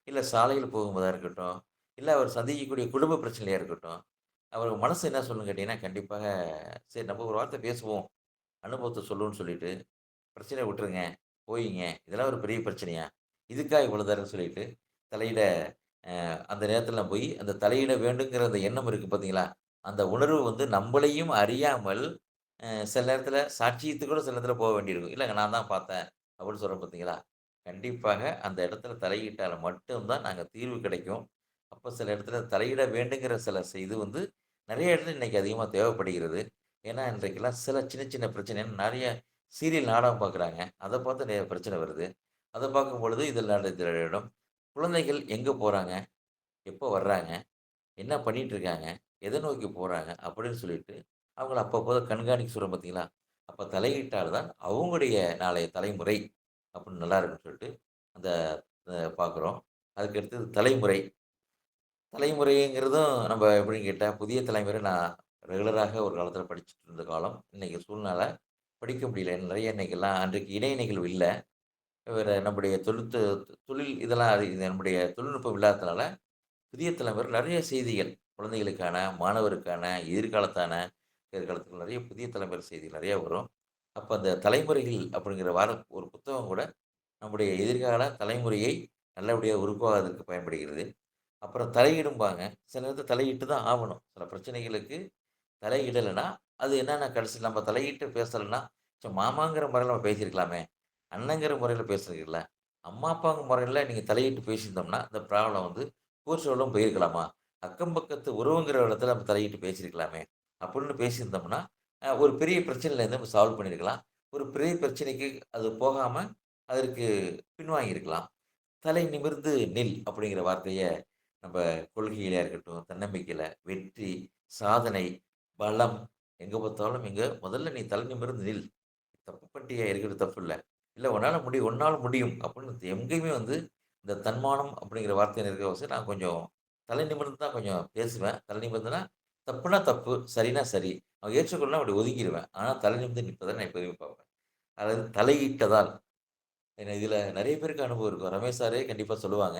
இல்ல சாலையில போகும்போதா இருக்கட்டும், இல்ல அவர் சந்திக்கக்கூடிய குடும்ப பிரச்சனையா இருக்கட்டும், அவர் மனசு என்ன சொல்லும்னு கேட்டீங்கன்னா, கண்டிப்பாக சரி நம்ம ஒரு வார்த்தை பேசுவோம், அனுபவத்த சொல்லுவோம்ன்னு சொல்லிட்டு பிரச்சனைய விட்டுருங்க. போயிங்க. இதெல்லாம் ஒரு பெரிய பிரச்சனையா? இதுக்கா இவ்வளோ தூரம்ன்னு சொல்லிட்டு, தலையிட அந்த நேரத்தில நான் போய் அந்த தலையிட வேண்டுங்கிற அந்த எண்ணம் இருக்கு பார்த்தீங்களா? அந்த உணர்வு வந்து நம்பளையும் அறியாமல் சில நேரத்தில சாட்சியத்துக்கு கூட சில நேரத்தில போக வேண்டியிருக்கும். "இல்லங்க நான் தான் பார்த்தேன்." அப்படின்னு சொல்றோம் பார்த்தீங்களா? கண்டிப்பாக அந்த இடத்துல தலையிட்டால மட்டும் தான் நாங்க தீர்வு கிடைக்கும். அப்ப சில இடத்துல தலையிட வேண்டுங்கிற சில இது வந்து நெறைய இடத்துல இன்னைக்கு அதிகமா தேவைப்படுகிறது. ஏன்னா, இன்றைக்கெல்லாம் சில சின்ன சின்ன பிரச்சனை நெறைய சீரியல் நாடகம் பார்க்குறாங்க. அத பார்த்து நெறைய பிரச்சனை வருது. அத பார்க்கும்பொழுது இதில இடம். குழந்தைகள் எங்க போறாங்க? எப்போ வர்றாங்க? என்ன பண்ணிட்டு இருக்காங்க? எத நோக்கி போறாங்க? அப்படின்னு சொல்லிட்டு, அவங்கள அப்பப்போ கண்காணிக்க சொல்றோம் பார்த்தீங்களா? அப்ப தலையிட்டால் தான் அவங்களுடைய நாளைய தலைமுறை அப்படின்னு நல்லா இருக்குன்னு சொல்லிட்டு, அந்த பார்க்குறோம். அதுக்கு அடுத்தது தலைமுறை. தலைமுறைங்கிறதும் நம்ம எப்படின்னு கேட்டா, புதிய தலைமுறை நான் ரெகுலராக ஒரு காலத்தில படிச்சுட்டு இருந்த காலம். இன்னைக்கு சூழ்நிலை படிக்க முடியல. நெறைய இன்னைக்கெல்லாம் அன்றைக்கு இணைய நிகழ்வு இல்ல. வேற நம்முடைய தொழில் இதெல்லாம் இது நம்முடைய தொழில்நுட்பம் இல்லாததுனால, புதிய தலைமுறை நெறைய செய்திகள் குழந்தைகளுக்கான, மாணவருக்கான, எதிர்காலத்துக்கு நெறைய புதிய தலைமுறை செய்திகள் நெறைய வரும். அப்ப அந்த தலைமுறைகள் அப்படிங்கிற ஒரு புத்தகம் கூட நம்முடைய எதிர்கால தலைமுறையை நல்லபடியா உருவாகுவதற்கு பயன்படுகிறது. அப்புறம் தலையிடும்பாங்க. சில நேரத்துல தலையிட்டு தான் ஆவணும். சில பிரச்சனைகளுக்கு தலையிடலன்னா, அது என்னன்னா கடைசில நம்ம தலையிட்டு பேசலன்னா, மாமாங்கிற முறையில நம்ம பேசியிருக்கலாமே! அண்ணங்கிற முறையில பேசுறீங்கல்ல. அம்மா, அப்பாங்க முறையில நீங்க தலையிட்டு பேசியிருந்தோம்னா, இந்த ப்ராப்ளம் வந்து கோர்ட் லெவலும் போயிருக்கலாமா? அக்கம் பக்கத்து உறவுங்கிற இடத்துல நம்ம தலையிட்டு பேசியிருக்கலாமே! அப்படின்னு பேசியிருந்தோம்னா, ஒரு பெரிய பிரச்சனையிலேருந்து நம்ம சால்வ் பண்ணியிருக்கலாம். ஒரு பெரிய பிரச்சனைக்கு அது போகாம, அதற்கு பின்வாங்கியிருக்கலாம். "தலை நிமிர்ந்து நில்" அப்படிங்கிற வார்த்தைய நம்ப கொள்கையிலயா இருக்கட்டும், தன்னம்பிக்கையில, வெற்றி, சாதனை, பலம் எங்க பார்த்தாலும் முதல்ல நீ தலை நிமிர்ந்து நில். தப்பு பண்ணிட்டியா இருக்கிறது தப்பு இல்ல. இல்ல உன்னால முடியும் உன்னால முடியும் அப்படின்னு எங்கேயுமே வந்து இந்த தன்மானம் அப்படிங்கிற வார்த்தை இருக்கிற நான் கொஞ்சம் தலை நிமிர்ந்து தான் கொஞ்சம் பேசுவேன். தலை நிமிர்ந்துனா தப்புனா தப்பு, சரினா சரி. அவன் ஏற்றுக்கொள்ளனா அப்படி ஒதுங்கிருவேன். ஆனா தலை நிமிர்ந்து நிற்பத நான் எப்போதுமே பார்ப்பேன். அதாவது தலையிட்டதால் ஏன்னா இதுல நெறைய பேருக்கு அனுபவம் இருக்கும். ரமேஷ் சாரே கண்டிப்பா சொல்லுவாங்க.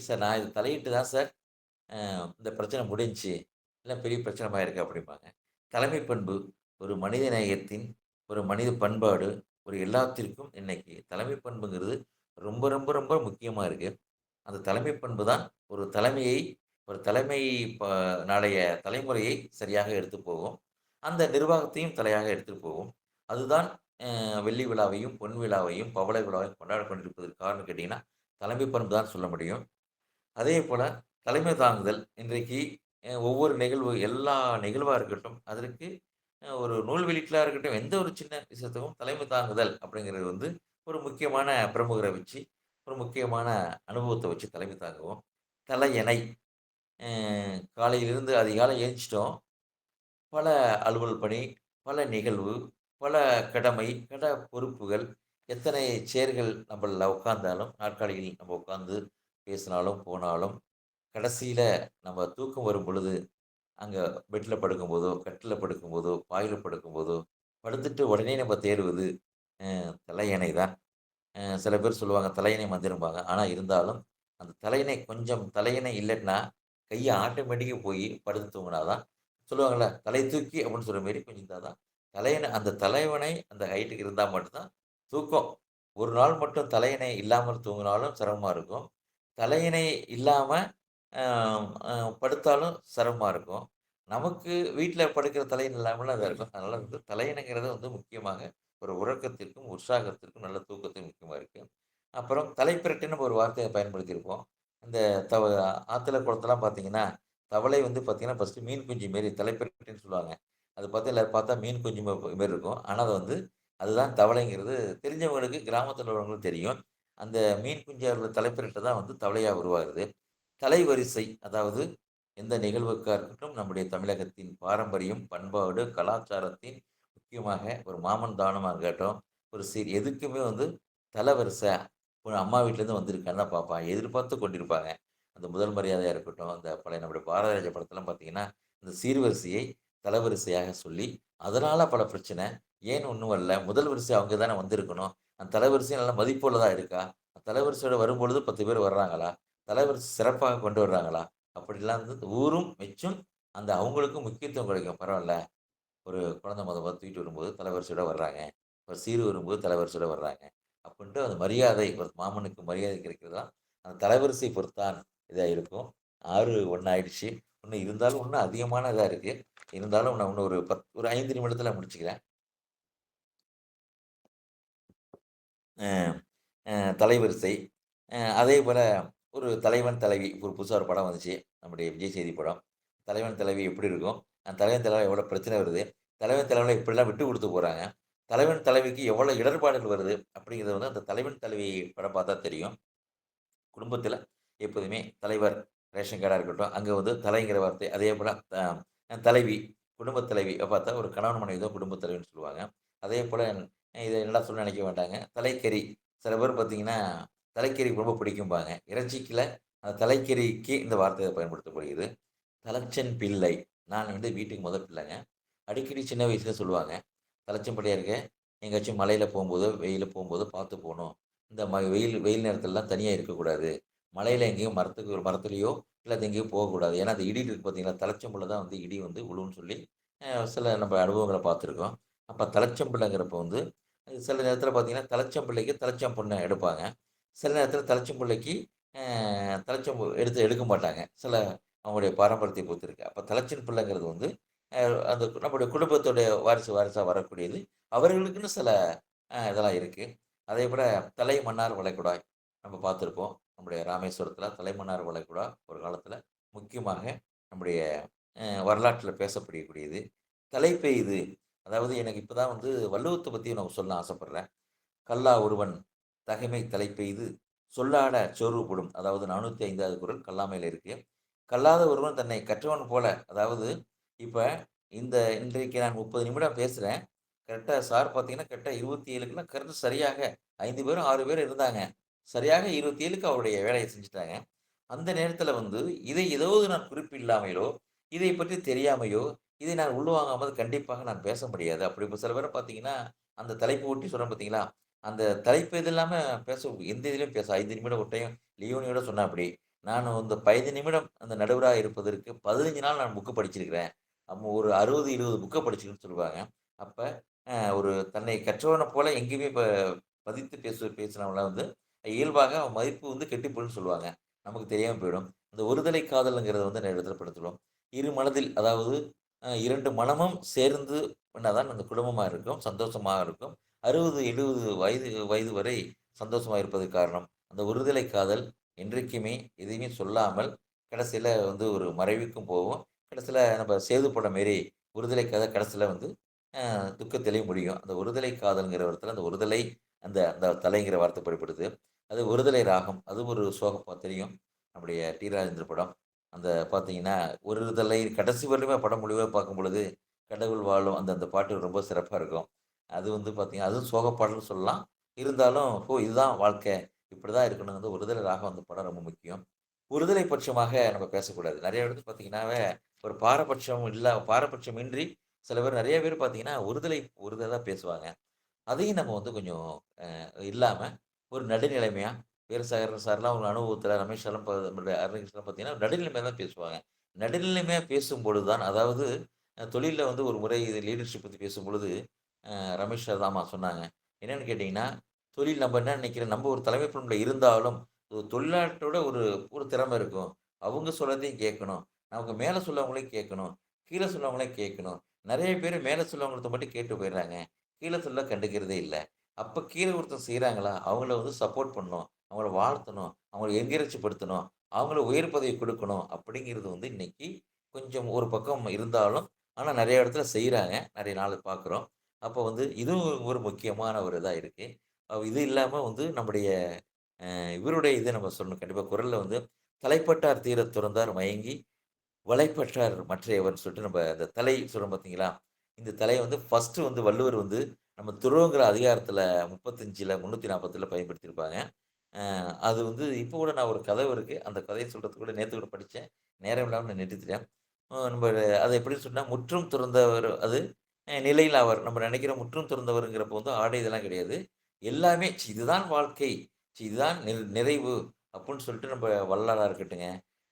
சார் நான் இது தலையிட்டு தான் சார் இந்த பிரச்சனை முடிஞ்சுச்சு. இல்ல பெரிய பிரச்சனை ஆயிருக்கு அப்படிம்பாங்க. தலைமை பண்பு ஒரு மனித நேயத்தின், ஒரு மனித பண்பாடு, ஒரு எல்லாத்திற்கும் இன்னைக்கு தலைமை பண்புங்கிறது ரொம்ப, ரொம்ப, ரொம்ப முக்கியமா இருக்கு. அந்த தலைமை பண்பு தான் ஒரு தலைமை ப நாளைய தலைமுறையை சரியாக எடுத்து போகும். அந்த நிர்வாகத்தையும் தலையாக எடுத்துட்டு போகும். அதுதான் வெள்ளி விழாவையும், பொன் விழாவையும், பவள விழாவையும் கொண்டாடிக் கொண்டிருப்பதற்கு காரணம் கேட்டீங்கன்னா, தலைமை பண்பு தான் சொல்ல முடியும். அதேபோல தலைமை தாங்குதல் இன்றைக்கு ஒவ்வொரு நிகழ்வு எல்லா நிகழ்வா இருக்கட்டும், அதற்கு ஒரு நூல் வெளியீட்டா இருக்கட்டும், எந்த ஒரு சின்ன விஷயத்துக்கும் தலைமை தாங்குதல் அப்படிங்கிறது வந்து ஒரு முக்கியமான பிரமுகர வச்சு, ஒரு முக்கியமான அனுபவத்த வச்சு தலைமை தாங்குவோம். தலையணை அ காலையிலிருந்து அதிகாலை எழுந்திச்சிட்டோம். பல அலுவல் பணி, பல நிகழ்வு, பல கடமை, பொறுப்புகள், எத்தனை சேர்கள் நம்மள்ல உட்கார்ந்தாலும், நாற்காலியில் நம்ம உட்கார்ந்து பேசினாலும், போனாலும், கடைசியில நம்ம தூக்கம் வரும் பொழுது, அங்க பெட்ல படுக்கும்போதோ, கட்டில்ல படுக்கும்போதோ, பாயில படுக்கும்போதோ, படுத்துட்டு உடனே நம்ம தேடுவது தலையணை தான். சில பேர் சொல்லுவாங்க தலையணை மந்திரம்பாங்க. ஆனா இருந்தாலும், அந்த தலையணை கொஞ்சம் தலையணை இல்லன்னா, கைய ஆட்டோமேட்டிக்கா போயி படுத்து தூங்குனா தான் சொல்லுவாங்கல்ல, "தலை தூக்கி" அப்படின்னு சொல்ற மாரி கொஞ்சம் இருந்தா தான், தலையணை அந்த தலைவணை அந்த ஹைட்டுக்கு இருந்தா மட்டும் தான் தூக்கம். ஒரு நாள் மட்டும் தலையணை இல்லாமல் தூங்குனாலும் சிரமமா இருக்கும். தலையணை இல்லாம அ அ படுத்தாலும் சிரமமா இருக்கும். நமக்கு வீட்ல படுக்கிற தலையணை இல்லாமலாம் இதா இருக்கும். அதனால வந்து தலையணைங்கிறது வந்து முக்கியமாக ஒரு உறக்கத்திற்கும், உற்சாகத்திற்கும், நல்ல தூக்கத்திற்கும் முக்கியமா இருக்கு. அப்புறம் தலைப்பிரட்டுன்னு நம்ம ஒரு வார்த்தைய பயன்படுத்தியிருப்போம். இந்த தவ ஆத்துல, குளத்துலலாம் பார்த்தீங்கன்னா, தவளை வந்து பார்த்தீங்கன்னா, ஃபர்ஸ்ட்டு மீன் குஞ்சு மாரி தலைப்பிரட்டுன்னு சொல்லுவாங்க. அது பார்த்தா எல்லாரும் பார்த்தா மீன் குஞ்சு மாரி இருக்கும். ஆனா அது வந்து அதுதான் தவளைங்கிறது தெரிஞ்சவங்களுக்கு, கிராமத்துல உள்ளவங்களுக்கு தெரியும். அந்த மீன் குஞ்சா உள்ள தலைப்பிரட்டு தான் வந்து தவளையா உருவாகுது. தலைவரிசை அதாவது எந்த நிகழ்வுக்கா இருக்கட்டும், நம்முடைய தமிழகத்தின் பாரம்பரியம், பண்பாடு, கலாச்சாரத்தின் முக்கியமாக ஒரு மாமன் தானமா இருக்கட்டும், ஒரு எதுக்குமே வந்து தலவரிசை. ஒரு அம்மா வீட்லேருந்து வந்திருக்கான்னு தான் பார்ப்பாங்க. எதிர்பார்த்து கொண்டிருப்பாங்க. அந்த முதல் மரியாதையா இருக்கட்டும், அந்த பழைய நம்முடைய பாரதிராஜா படத்தலாம் பார்த்தீங்கன்னா, இந்த சீர்வரிசையை தலவரிசையாக சொல்லி, அதனால பல பிரச்சனை. ஏன்னு ஒண்ணும் வரல. முதல் வரிசை அவங்க தானே வந்திருக்கணும். அந்த தலவரிசை நல்ல மதிப்புள்ளதா இருக்கா? தலவரிசையோட வரும்பொழுது 10 பேர் வர்றாங்களா? தலவரிசை சிறப்பாக கொண்டு வர்றாங்களா? அப்படிலாம் வந்து ஊரும் மெச்சும். அந்த அவங்களுக்கும் முக்கியத்துவம் கிடைக்கும். பரவால்ல. ஒரு குழந்தை மொத தூக்கிட்டு வரும்போது தலவரிசையோட வர்றாங்க. ஒரு சீர் வரும்போது தலவரிசையோட வர்றாங்க. அப்புட்ன்ட்டு அந்த மரியாதை ஒரு மாமனுக்கு மரியாதை கிடைக்கிறது தான், அந்த தலவரிசை பொறுத்தான் இதா இருக்கும். 6 1 ஆயிடுச்சு. இன்னும் இருந்தாலும் இன்னும் அதிகமான இதா இருக்கு. இருந்தாலும் நான் இன்னும் ஒரு 5 நிமிடத்தில முடிச்சுக்கிறேன். அ அ தலைவரிசை. அதேபோல ஒரு தலைவன், தலைவி ஒரு புதுசா ஒரு படம் வந்துச்சு. நம்முடைய விஜய் சேது படம். தலைவன், தலைவி எப்படி இருக்கும்? அந்த தலைவன், தலைவில எவ்வளோ பிரச்சனை வருது? தலைவன், தலைவில எப்படிலாம் விட்டு குடுத்து போறாங்க? தலைவன், தலைவிக்கு எவ்வளோ இடர்பாடுகள் வருது? அப்படிங்கிறது வந்து அந்த தலைவன், தலைவி படம் பார்த்தா தெரியும். குடும்பத்தில எப்போதுமே தலைவர் ரேஷன் கார்டா இருக்கட்டும், அங்க வந்து தலைங்கிற வார்த்தை அதேபோல தலைவி, குடும்பத் தலைவி பார்த்தா ஒரு கணவன் மனைவி தான் குடும்பத் தலைவின்னு சொல்லுவாங்க. அதேபோல இத என்னடா சொல்ல நினைக்க மாட்டாங்க. தலைக்கறி சில பேர் பார்த்தீங்கன்னா, தலைக்கறி ரொம்ப பிடிக்கும்பாங்க. இறைச்சிக்குல அந்த தலைக்கறிக்கு இந்த வார்த்தை பயன்படுத்தப்படுகிறது. தலைச்சன் பிள்ளை. நான் வந்து வீட்டுக்கு மொத பிள்ளைங்க. அடிக்கடி சின்ன வயசுல சொல்லுவாங்க. தலைச்சன் பிள்ளையா இருக்க, எங்கேயாச்சும் மலையில போம்போதோ, வெயில்ல போம்போதோ பார்த்து போணும். இந்த வெயில் வெயில் நேரத்துலலாம் தனியா இருக்கக்கூடாது. மலையில எங்கேயும் மரத்துக்கு ஒரு மரத்துலயோ, இல்ல அது எங்கேயும் போகக்கூடாது. ஏன்னா, அந்த இடி இருக்கு பார்த்தீங்களா? தலைச்சம்புள்ள தான் வந்து இடி வந்து விழும்ன்னு சொல்லி, சில நம்ம அனுபவங்கள பார்த்துருக்கோம். அப்ப தலைச்சம்பிள்ளைங்கிறப்ப வந்து, சில நேரத்தில பார்த்தீங்கன்னா, தலைச்சம்பிள்ளைக்கு தலைச்சம் பொண்ண எடுப்பாங்க. சில நேரத்தில தலைச்சம்பிள்ளைக்கு தலைச்சம்பு எடுக்க மாட்டாங்க. சில அவங்களுடைய பாரம்பரியத்தை பொறுத்து இருக்கு. அப்ப தலைச்சன் பிள்ளைங்கிறது வந்து, அ அந்த நம்முடைய குடும்பத்துடைய வாரிசா வரக்கூடியது. அவர்களுக்குன்னு சில இதெல்லாம் இருக்கு. அதேபோல தலைமன்னார் வளைகுடா நம்ம பார்த்துருப்போம். நம்முடைய ராமேஸ்வரத்தில தலைமன்னார் வளைகுடா ஒரு காலத்தில முக்கியமாக நம்முடைய வரலாற்றில பேசப்படக்கூடியது. தலைப்பெய்து அதாவது எனக்கு இப்ப தான் வந்து வள்ளுவத்த பத்தி நான் சொல்ல ஆசைப்படுறேன். "கல்லா ஒருவன் தகைமை தலைப்பெய்து சொல்லாட சோர்வுபடும்." அதாவது 405வது குறள் கல்லாமையில இருக்கு. "கல்லாத ஒருவன் தன்னை கற்றவன் போல." அதாவது இப்ப இன்றைக்கு நான் 30 நிமிடம் பேசுறேன். கரெக்ட்டா சார் பார்த்தீங்கன்னா, கரெக்ட்டா 27க்குலாம் கரெக்ட்டா சரியாக 5 பேரோ, 6 பேரோ இருந்தாங்க. சரியாக 27க்கு அவருடைய வேலைய செஞ்சுட்டாங்க. அந்த நேரத்தில வந்து இதை ஏதாவது நான் குறிப்பில்லாமையோ, இதை பற்றி தெரியாமையோ, இதை நான் உள்வாங்காமல் கண்டிப்பாக நான் பேச முடியாது. அப்படி இப்ப சில பேர பார்த்தீங்கன்னா, அந்த தலைப்பு ஒட்டி சொல்றேன் பார்த்தீங்களா? அந்த தலைப்பு இது இல்லாம எந்த இதுலயும் 5 நிமிடம் ஒரு டைம் லியோனியோட சொன்னாப்படி, நான் இந்த 15 நிமிடம் அந்த நடுவரா இருப்பதற்கு 15 நாள் நான் புக் படிச்சிருக்கிறேன். நம்ம ஒரு 60, 20 புக்க படிச்சிருக்கேன்னு சொல்லுவாங்க. அப்ப ஒரு தன்னை கற்றவன போல எங்கேயுமே பதித்து பேசினவங்கள வந்து இயல்பாக அவன் மதிப்பு வந்து கெட்டு போயிடும்னு சொல்லுவாங்க. நமக்கு தெரியாம போயிடும். இந்த ஒருதலை காதல்ங்கிறத வந்து நான் இடத்துல படுத்துருவோம். இரு மனதில் அதாவது 2 மனமும் சேர்ந்து பண்ணாதான் அந்த குடும்பமா இருக்கும். சந்தோஷமா இருக்கும். 60, 70 வயது வயது வரை சந்தோஷமா இருப்பதற்கு காரணம், அந்த ஒருதலை காதல் என்றைக்குமே எதையுமே சொல்லாமல் கடைசியில வந்து ஒரு மறைவுக்கும் போகும். கடைசியில நம்ம சேது படம் மாரி ஒருதலை காதல் கடைசியில வந்து துக்கத்திலே முடியும். அந்த ஒருதலை காதல்ங்கிற இடத்துல அந்த ஒருதலை அந்த அந்த தலைங்கிற வார்த்தை பயன்படுது. அது ஒருதலை ராகம். அது ஒரு சோகம் தெரியும். நம்முடைய டி. ராஜேந்தர் படம். அந்த பார்த்தீங்கன்னா, ஒரு தலை கடைசி வரையுமே படம் முழுவதும் பார்க்கும் பொழுது, கடவுள் வாழும் அந்த அந்த பாட்டு ரொம்ப சிறப்பா இருக்கும். அது வந்து பார்த்தீங்கன்னா, அதுவும் சோக பாடல்னு சொல்லலாம். இருந்தாலும், இதுதான் வாழ்க்கை. இப்படிதான் இருக்கணும். வந்து ஒருதலை ராகம் அந்த படம் ரொம்ப முக்கியம். ஒருதலை பட்சமாக நம்ம பேசக்கூடாது. நெறைய இடத்துல பார்த்தீங்கன்னாவே, ஒரு பாரபட்சமின்றி சில பேர் நெறைய பேர் பார்த்தீங்கன்னா, ஒருதலா பேசுவாங்க. அதையும் நம்ம வந்து கொஞ்சம் இல்லாம, ஒரு நடுநிலைமையா, வேறு சார்லாம் உங்க அனுபவத்தில ரமேஷ் சார்லாம் நம்மளுடைய அருணகிரிலாம் பார்த்தீங்கன்னா, நடுநிலைமையா தான் பேசுவாங்க. நடுநிலைமையா பேசும்பொழுது தான் அதாவது தொழில்ல வந்து ஒரு முறை இது லீடர்ஷிப் பத்தி பேசும்பொழுது, ரமேஷ் சார் தாம்மா சொன்னாங்க. என்னன்னு கேட்டீங்கன்னா, தொழில் நம்ம என்ன நினைக்கிறோம், நம்ம ஒரு தலைமை பண்புல இருந்தாலும், ஒரு தொழிலாளர்களோட ஒரு ஒரு திறமை இருக்கும். அவங்க சொல்றதையும் கேட்கணும். நமக்கு மேல சொல்லவங்களையும் கேட்கணும். கீழ சொல்லவங்களையும் கேட்கணும். நெறைய பேரு மேல சொல்லவங்களத மட்டும் கேட்டு போயிடுறாங்க. கீழ சொல்ல கண்டுக்கிறதே இல்ல. அப்ப கீழ ஒருத்தர் செய்றாங்களா, அவங்கள வந்து சப்போர்ட் பண்ணணும். அவங்கள வாழ்த்தணும். அவங்கள என்கரேஜ் படுத்தணும். அவங்கள உயர் பதவி குடுக்கணும். அப்படிங்கிறது வந்து இன்னைக்கு கொஞ்சம் ஒரு பக்கம் இருந்தாலும், ஆனா நெறைய இடத்துல செய்றாங்க. நெறைய நாள் பார்க்குறோம். அப்போ வந்து இதுவும் ஒரு முக்கியமான ஒரு இதா இருக்கு. இது இல்லாம வந்து நம்முடைய இவருடைய இத நம்ம சொல்லணும். கண்டிப்பா குறள்ல வந்து "தலைப்பட்டார் தீரத் துறந்தார் மயங்கி, வலைப்பற்றார் மற்றையவர்ன்னு" சொல்லிட்டு நம்ம அந்த தலை சொல்றோம் பார்த்தீங்களா? இந்த தலைய வந்து ஃபர்ஸ்ட்டு வந்து வள்ளுவர் வந்து நம்ம துறவுங்கிற அதிகாரத்தில 35ல 340ல பயன்படுத்தியிருப்பாங்க. அது வந்து இப்போ கூட நான் ஒரு கதை இருக்கு. அந்த கதைய சொல்றதுக்கு கூட நேத்து கூட படிச்சேன். நேரம் இல்லாம நான் நிறுத்திட்டேன். நம்ப அத எப்படின்னு சொன்னா, முற்றும் துறந்தவர் அது நிலையிலாவார். நம்ம நெனைக்கிறோம் முற்றும் துறந்தவர்ங்கிறப்போ வந்து ஆடை இதெல்லாம் கிடையாது. எல்லாமே இதுதான் வாழ்க்கை. இதுதான் நிறைவு அப்புட்ன்னு சொல்லிட்டு நம்ம வள்ளலாரா இருக்கட்டுங்க,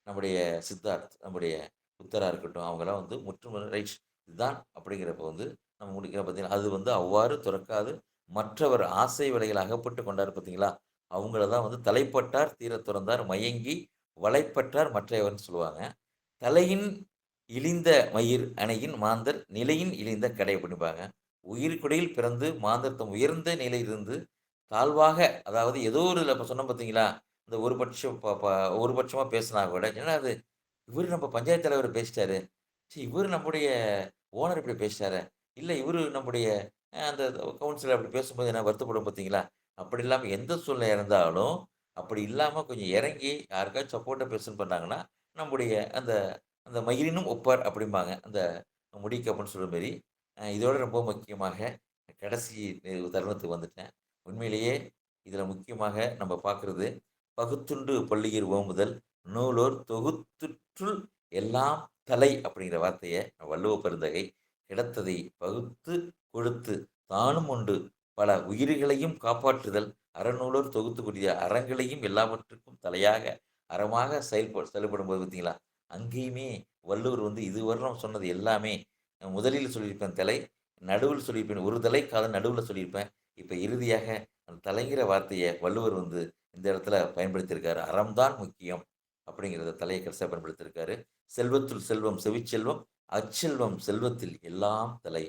நம்முடைய சித்தார்த், நம்முடைய புத்தரா இருக்கட்டும், அவங்கலாம் வந்து முற்றும் ரைட் இதுதான் அப்படிங்கிறப்போ வந்து நம்ம முடிக்கிறோம் பார்த்தீங்களா, அது வந்து அவ்வாறு துறக்காது மற்றவர் ஆசை வலையில் அகப்பட்டு கொண்டார் பார்த்தீங்களா, அவங்கள தான் வந்து தலைப்பட்டார் தீரத் துறந்தார் மயங்கி வலைப்பட்டார் மற்றையவர்ன்னு சொல்லுவாங்க. தலையின் இழிந்த மயிர் அணையின் மாந்தர் நிலையின் இழிந்த கடை அப்படிம்பாங்க. உயிர்க்குடையில் பிறந்து மாந்தர் தம் உயர்ந்த நிலையிலிருந்து தாழ்வாக அதாவது ஏதோ ஒரு இதுல இப்ப சொன்னோம் பார்த்தீங்களா? இந்த ஒரு பட்சம் ப ப ஒரு பட்சமா பேசினா கூட, என்னடா இது இவரு நம்ம பஞ்சாயத்து தலைவர் பேசிட்டாரு. இவரு நம்முடைய ஓனர் இப்படி பேசிட்டாரே. இல்ல இவரு நம்முடைய அந்த கவுன்சிலர் அப்படி பேசும்போது என்ன வருத்தப்படுவோம் பார்த்தீங்களா? அப்படி இல்லாம எந்த சூழ்நிலை இருந்தாலும், அப்படி இல்லாம கொஞ்சம் இறங்கி யாருக்காச்சும் சப்போர்ட்டா பேசணும்னு பண்ணாங்கன்னா, நம்முடைய அந்த அந்த மயிரினும் ஒப்பார் அப்படிம்பாங்க. அந்த முடிக்கு அப்படின்னு சொல்ற மாரி. இதோட ரொம்ப முக்கியமாக கடைசி தருணத்துக்கு வந்துட்டேன். உண்மையிலேயே இதில முக்கியமாக நம்ம பார்க்கிறது, "பகுத்துண்டு பள்ளியிற் ஓம்புதல் நூலோர் தொகுத்துற்றுள் எல்லாம் தலை" அப்படிங்கிற வார்த்தைய வள்ளுவ பெருந்தகை "கிடத்ததை பகுத்து கொடுத்து தானும் உண்டு பல உயிர்களையும் காப்பாற்றுதல் அறநூலோர் தொகுத்துக்கூடிய அறங்களையும் எல்லாவற்றுக்கும் தலையாக அறமாக செயல்படும்போது பார்த்தீங்களா, அங்கேயுமே வள்ளுவர் வந்து இதுவரையிலும் சொன்னது எல்லாமே முதலில் சொல்லியிருப்பேன் தலை, நடுவில் சொல்லியிருப்பேன் ஒரு தலை காத நடுவுல சொல்லியிருப்பேன். இப்ப இறுதியாக அந்த தலைங்கிற வார்த்தைய வள்ளுவர் வந்து இந்த இடத்துல பயன்படுத்தியிருக்காரு. அறம் தான் முக்கியம் அப்படிங்கிறத தலைய கடைசியா பயன்படுத்தியிருக்காரு. "செல்வத்துள் செல்வம் செவிச்செல்வம், அச்செல்வம் செல்வத்தில் எல்லாம் தலை."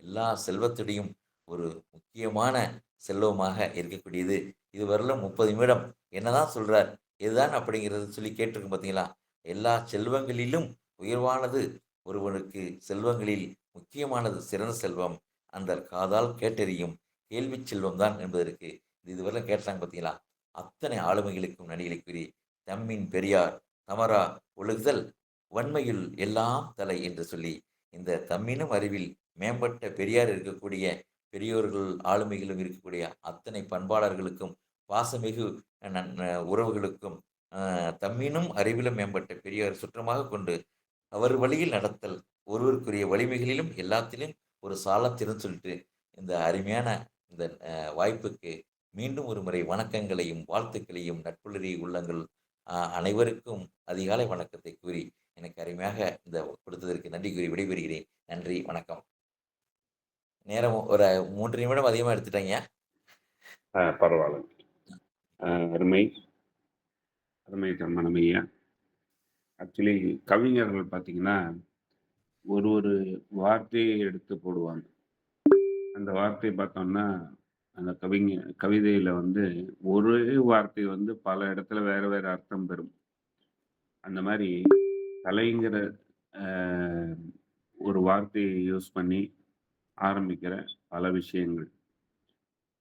எல்லா செல்வத்துடையும் ஒரு முக்கியமான செல்வமாக இருக்கக்கூடியது. இதுவரையிலும் 30 நிமிடம் என்னதான் சொல்றார்? இதுதான் அப்படிங்கிறது சொல்லி கேட்டிருக்கோம் பார்த்தீங்களா? எல்லா செல்வங்களிலும் உயர்வானது ஒருவனுக்கு செல்வங்களில் முக்கியமானது சிறந்த செல்வம். அந்தர் காதால் கேட்டறியும் கேள்விச் செல்வம் தான் என்பதற்கு இதுவரையிலும் கேட்டாங்க பார்த்தீங்களா? அத்தனை ஆளுமைகளுக்கும் நன்றிகளை கூறி, "தம்மின் பெரியார் தமரா ஒழுகுதல் வன்மையுள் எல்லாம் தலை" என்று சொல்லி, இந்த தம்மினும் அறிவில் மேம்பட்ட பெரியார் இருக்கக்கூடிய பெரியோர்கள், ஆளுமைகளும் இருக்கக்கூடிய அத்தனை பண்பாளர்களுக்கும், பாசமிகு உறவுகளுக்கும், தம்மினும் அறிவிலும் மேம்பட்ட பெரியார் சுற்றமாக கொண்டு அவர் வழியில் நடத்தல், ஒருவருக்குரிய வலிமைகளிலும் எல்லாத்திலும் ஒரு சாலச்சிறன்னு சொல்லிட்டு, இந்த அருமையான இந்த வாய்ப்புக்கு மீண்டும் ஒரு முறை வணக்கங்களையும், வாழ்த்துக்களையும் நட்புள்ளரிய உள்ளங்கள் அனைவருக்கும் அதிகாலை வணக்கத்தை கூறி, எனக்கு அருமையாக இந்த கொடுத்ததற்கு நன்றி கூறி விடைபெறுகிறேன். நன்றி, வணக்கம். நேரம் ஒரு 3 நிமிடம் அதிகமா எடுத்துட்டேங்க. பரவால்ல. அருமை, அருமை தன்மனம் ஐயா. ஆக்சுவலி கவிஞர்கள் பார்த்தீங்கன்னா, ஒரு ஒரு வார்த்தையை எடுத்து போடுவாங்க. அந்த வார்த்தை பார்த்தோம்னா, அந்த கவிதையில வந்து ஒரே வார்த்தை வந்து பல இடத்துல வேற வேற அர்த்தம் பெறும். அந்த மாரி தலைங்கிற அ ஒரு வார்த்தையை யூஸ் பண்ணி ஆரம்பிக்கிற பல விஷயங்கள்.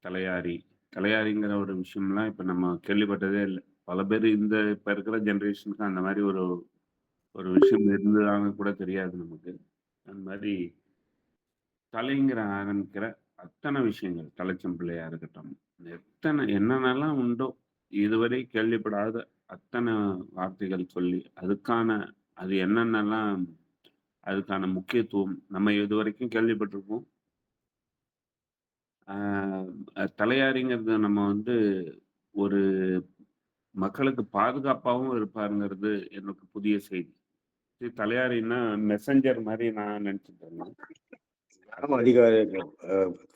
தலையாரி. தலையாரிங்கிற ஒரு விஷயம்லாம் இப்ப நம்ம கேள்விப்பட்டதே இல்ல. பல பேரு இப்ப இருக்கிற ஜெனரேஷனுக்கு அந்த மாரி ஒரு ஒரு விஷயம் இருந்ததான்னு கூட தெரியாது நமக்கு. அந்த மாரி தலைங்கிற ஆரம்பிக்கிற அத்தன விஷயங்கள், தலைச்சம் பிள்ளையா இருக்கட்டும், என்னென்னலாம் உண்டோ, இதுவரை கேள்விப்படாத அத்தன வார்த்தைகள் சொல்லி, அது என்னென்னலாம் அதுக்கான முக்கியத்துவம் நம்ம இதுவரைக்கும் கேள்விப்பட்டிருப்போம். ஆ தலையாரிங்கிறது நம்ம வந்து ஒரு மக்களுக்கு பாதுகாப்பாவும் இருப்பாருங்கிறது எனக்கு புதிய செய்தி. தலையாரின்னா மெசஞ்சர் மாரி நான் நெனச்சுட்டு இருந்தேன். கிராம அதிகாரிகள்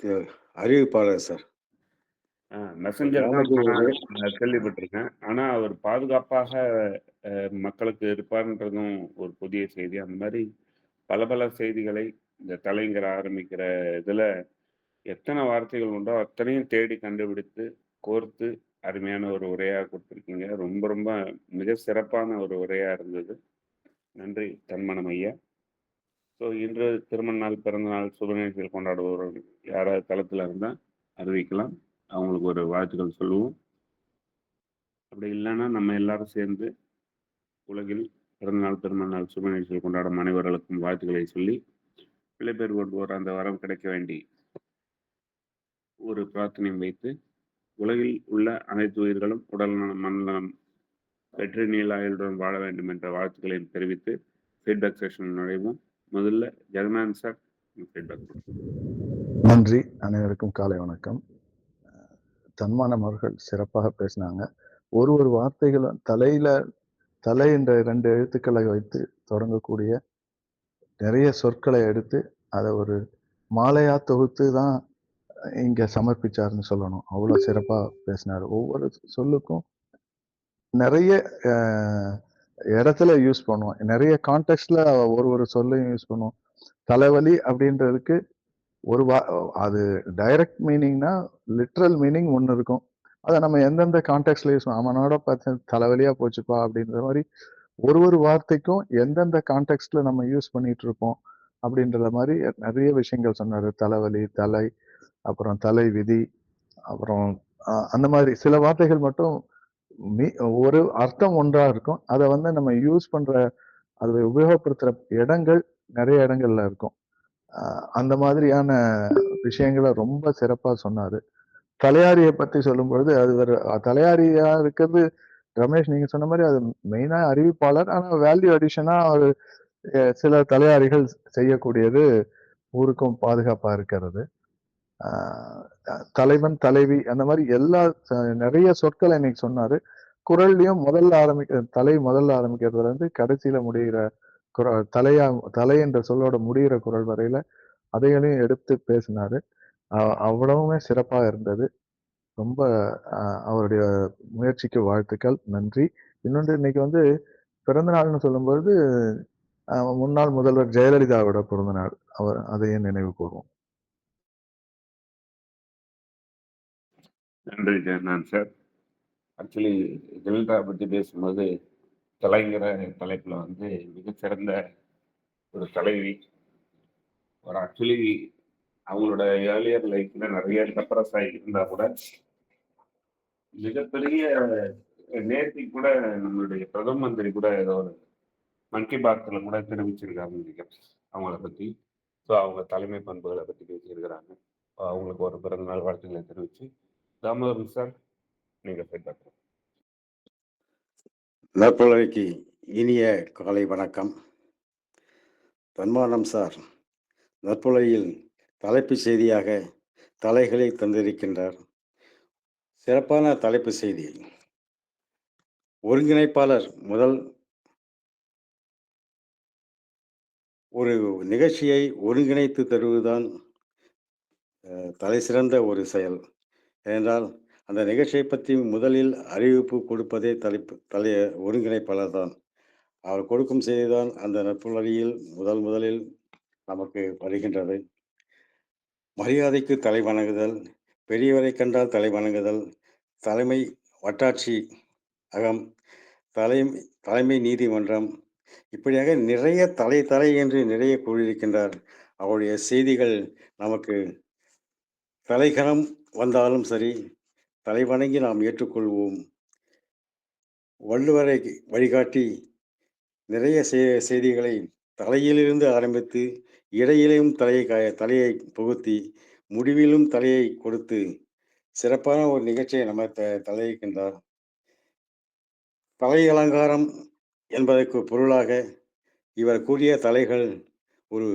கு அறிவிப்பாளர் சார். மெசஞ்சர் தான் கிராமத்தில் நான் கேள்விப்பட்டிருக்கேன். ஆனா அவர் பாதுகாப்பாக மக்களுக்கு இருப்பார்ன்றதும் ஒரு புதிய செய்தி. அந்த மாரி பல பல செய்திகளை இந்த தலைங்கிற ஆரம்பிக்கிற இதுல எத்தன வார்த்தைகள் உண்டோ அத்தனையும் தேடி கண்டுபிடித்து, கோர்த்து அருமையான ஒரு உரையா குடுத்துருக்கீங்க. ரொம்ப ரொம்ப மிக சிறப்பான ஒரு உரையா இருந்தது. நன்றி தன்மனம் ஐயா. இன்று திருமண நாள், பிறந்த நாள், சுப நிகழ்ச்சிகள் கொண்டாடுபவர்கள் யாராவது தளத்துல இருந்தா அறிவிக்கலாம். அவங்களுக்கு ஒரு வாழ்த்துக்கள் சொல்லுவோம். அப்படி இல்லன்னா, நம்ம எல்லாரும் சேர்ந்து உலகில் பிறந்தநாள், திருமண நாள், சுப நிகழ்ச்சிகள் கொண்டாடும் அனைவர்களுக்கும் வாழ்த்துக்களை சொல்லி, பிள்ளைப்பேறு கொள்வோர் அந்த வரம் கிடைக்க வேண்டி ஒரு பிரார்த்தனையும் வைத்து, உலகில் உள்ள அனைத்து உயிர்களும் உடல் நலம், மனநலம் வெற்றி நீளாயுளுடன் வாழ வேண்டும் என்ற வாழ்த்துக்களையும் தெரிவித்து, ஃபீட்பேக் செஷன் நுழைவோம். முதல்ல ஜெகநாதன் சார் ஃபீட்பேக். நன்றி. அனைவருக்கும் காலை வணக்கம். தன்மானம் அவர்கள் சிறப்பாக பேசினாங்க. ஒரு வார்த்தைகளும் தலை என்ற 2 எழுத்துக்களை வைத்து தொடங்கக்கூடிய நிறைய சொற்களை எடுத்து, அத ஒரு மாலையா தொகுத்து தான் இங்க சமர்ப்பிச்சாருன்னு சொல்லணும். அவ்வளோ சிறப்பா பேசினாரு. ஒவ்வொரு சொல்லுக்கும் நெறைய அ இடத்துல யூஸ் பண்ணுவோம். நெறைய கான்டெக்ஸ்ட்ல ஒரு சொல்லையும் யூஸ் பண்ணுவோம். தலைவலி அப்படின்றதுக்கு ஒரு வா அது டைரக்ட் மீனிங்னா, லிட்ரல் மீனிங் ஒண்ணு இருக்கும். அத நம்ம எந்தெந்த கான்டெக்ஸ்ட்ல யூஸ் அவனோட பார்த்து தலைவலியா போச்சுப்பா அப்படின்ற மாரி, ஒரு வார்த்தைக்கும் எந்தெந்த கான்டெக்ஸ்ட்ல நம்ம யூஸ் பண்ணிட்டு இருப்போம், அப்படின்ற மாரி நெறைய விஷயங்கள் சொன்னாரு. தலைவலி, அப்புறம் தலை விதி, அப்புறம் அந்த மாதிரி சில வார்த்தைகள் மட்டும் மீ ஒரு அர்த்தம் ஒன்றா இருக்கும். அத வந்து நம்ம யூஸ் பண்ற அத உபயோகப்படுத்துற இடங்கள் நெறைய இடங்கள்ல இருக்கும். அ அந்த மாதிரியான விஷயங்கள ரொம்ப சிறப்பா சொன்னாரு. தலையாரிய பத்தி சொல்லும்பொழுது, அது ஒரு தலையாரியா இருக்கிறது ரமேஷ் நீங்க சொன்ன மாரி அது மெயினா அறிவிப்பாளர். ஆனா வேல்யூ அடிஷனா ஒரு சில தலையாரிகள் செய்யக்கூடியது ஊருக்கும் பாதுகாப்பா இருக்கிறது. ஆ தலைவன், தலைவி அந்த மாரி எல்லா நெறைய சொற்கள இன்னைக்கு சொன்னாரு. குறள்லயும் முதல்ல ஆரம்பிக்கிறதுலருந்து கடைசியில முடியிற தலையா தலை என்ற சொல்லோட முடியிற குறள் வரையில அதைகளையும் எடுத்து பேசினாரு. அ அவ்வளவுமே சிறப்பா இருந்தது. ரொம்ப அ அவருடைய முயற்சிக்கு வாழ்த்துக்கள். நன்றி. இன்னொன்று இன்னைக்கு வந்து பிறந்த நாள்னு சொல்லும்பொழுது, முன்னாள் முதல்வர் ஜெயலலிதாவோட பிறந்த நாள். அதையும் நினைவு கூர்வோம். நன்றி ஜெகநாதன் சார். ஆக்சுவலி ஜெயலலிதா பத்தி பேசும்போது, தலைங்கிற தலைப்புல வந்து மிகச்சிறந்த ஒரு தலைவி. ஒரு ஆக்சுவலி அவங்களோட ஏர்லியர் லைஃப்ல நெறைய சப்ரஸ் ஆகியிருந்தா கூட, மிகப்பெரிய நேத்தி கூட நம்மளுடைய பிரதம மந்திரி கூட ஏதோ ஒரு மன் கி பாத்ல கூட தெரிவிச்சிருக்காங்கன்னு நினைக்கிறேன். அவங்கள பத்தி. அவங்க தலைமை பண்புகள பத்தி பேசியிருக்கிறாங்க. அவங்களுக்கு ஒரு பிறந்தநாள் வாழ்த்துக்களை தெரிவிச்சு, தாமோதரன் சார் நீங்க ஃபீட்பேக். நற்புலருக்கு இனிய காலை வணக்கம். தன்மானம் சார் நற்புலையில் தலைப்புச் செய்தியாக தலைகளை தந்திருக்கின்றார். சிறப்பான தலைப்பு செய்தி. ஒருங்கிணைப்பாளர் ஒரு நிகழ்ச்சியை ஒருங்கிணைத்து தருவதுதான் தலைசிறந்த ஒரு செயல். ஏனென்றால் அந்த நிகழ்ச்சியை பற்றி முதலில் அறிவிப்பு கொடுப்பதே ஒருங்கிணைப்பாளர் தான். அவர் கொடுக்கும் செய்திதான் அந்த நற்புலரியில் முதலில் நமக்கு வருகின்றது. மரியாதைக்கு தலை வணங்குதல், பெரியவரை கண்டால் தலை வணங்குதல், தலைமை வட்டாட்சி அகம், தலைமை நீதிமன்றம், இப்படியாக நிறைய தலை என்று நிறைய கூறியிருக்கின்றார். அவருடைய செய்திகள் நமக்கு தலைகணம் வந்தாலும் சரி, தலை வணங்கி நாம் ஏற்றுக்கொள்வோம். வள்ளுவரை வழிகாட்டி நிறைய செய்திகளை தலையிலிருந்து ஆரம்பித்து இடையிலும் தலையை புகுத்தி முடிவிலும் தலையை கொடுத்து சிறப்பான ஒரு நிகழ்ச்சியை நம்ம தலையிக்கின்றார். தலை அலங்காரம் என்பதற்கு பொருளாக இவர் கூறிய தலைகள் ஒரு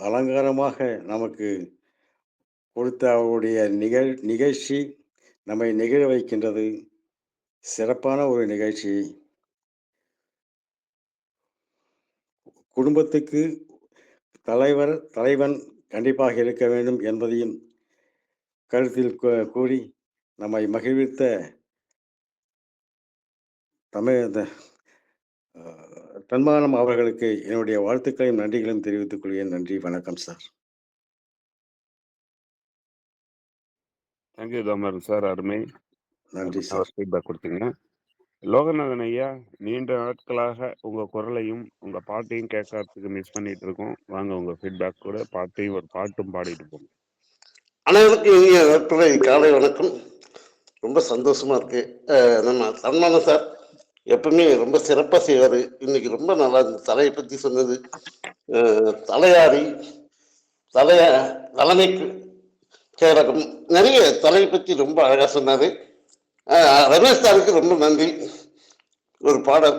அலங்காரமாக நமக்கு கொடுத்த அவருடைய நிகழ்ச்சி நம்மை நெகிழ வைக்கின்றது. சிறப்பான ஒரு நிகழ்ச்சி. குடும்பத்துக்கு தலைவன் கண்டிப்பாக இருக்க வேண்டும் என்பதையும் கருத்தில் கூறி நம்மை மகிழ்வித்த தன்மானம் அவர்களுக்கு என்னுடைய வாழ்த்துக்களையும் நன்றிகளையும் தெரிவித்துக் கொள்கிறேன். நன்றி, வணக்கம் சார். தேங்க்யூ தாமரன் சார், அருமை. நன்றி சார். ஃபீட்பேக் கொடுத்தீங்க. லோகநாதன் ஐயா, நீண்ட நாட்களாக உங்க குரலையும் உங்க பாட்டையும் கேட்கறதுக்கு மிஸ் பண்ணிட்டு இருக்கோம். வாங்க உங்க ஃபீட்பேக் கூட பாட்டையும் ஒரு பாட்டும் பாடிட்டு போங்க. அனைவருக்கும் இனிய நட்புரை காலை வணக்கம். ரொம்ப சந்தோஷமா இருக்கு. நம்ம சன்மானம் சார் எப்பவுமே ரொம்ப சிறப்பாக செய்வார். இன்னைக்கு ரொம்ப நல்லா இருந்துச்சு. தலையை பற்றி சொன்னது, தலையாரி தலைமை செயலகம், நிறைய தலையை பற்றி ரொம்ப அழகாக சொன்னார். ரமேஷ் சாருக்கு ரொம்ப நன்றி. ஒரு பாடல்,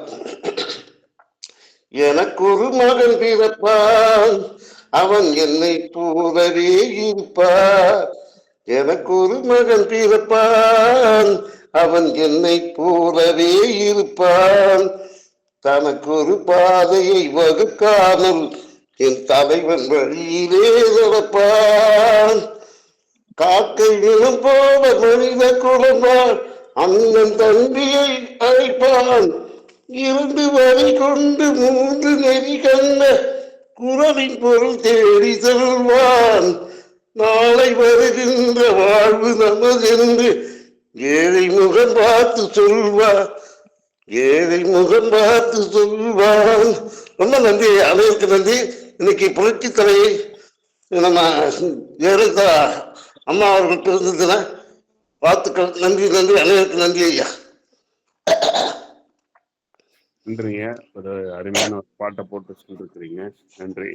எனக்கு ஒரு மகன் பிறப்பான், அவன் என்னை போலவே இருப்பார். எனக்கு ஒரு மகன் பிறப்பான், அவன் என்னை போலவே இருப்பான். தனக்கு ஒரு பாதையை வகுக்காமல் என் தலைவன் வழியிலே நடப்பான். காக்கை நிலம் போல மனித குலமான் அண்ணன் தம்பியை அழைப்பான். 2 வரி கொண்டு 3 நெறி கண்ட குரலின் பொருள் தேடி செல்வான். நாளை வருகின்ற வாழ்வு நமதென்று ஏழை முகம் பார்த்து சொல்வான். ஏழை முகம் பார்த்து சொல்வான். ரொம்ப நன்றி, அனைவருக்கு நன்றி. இன்னைக்கு புரட்சி தலையை நம்ம ஜெயலலிதா அம்மா அவர்கள் பிறந்ததுன்னா வாழ்த்துக்கள். நன்றி நன்றி, அனைவருக்கு நன்றி ஐயா. நன்றிங்க. ஒரு அருமையான ஒரு பாட்டை போட்டு சொல்லிருக்கிறீங்க. நன்றி.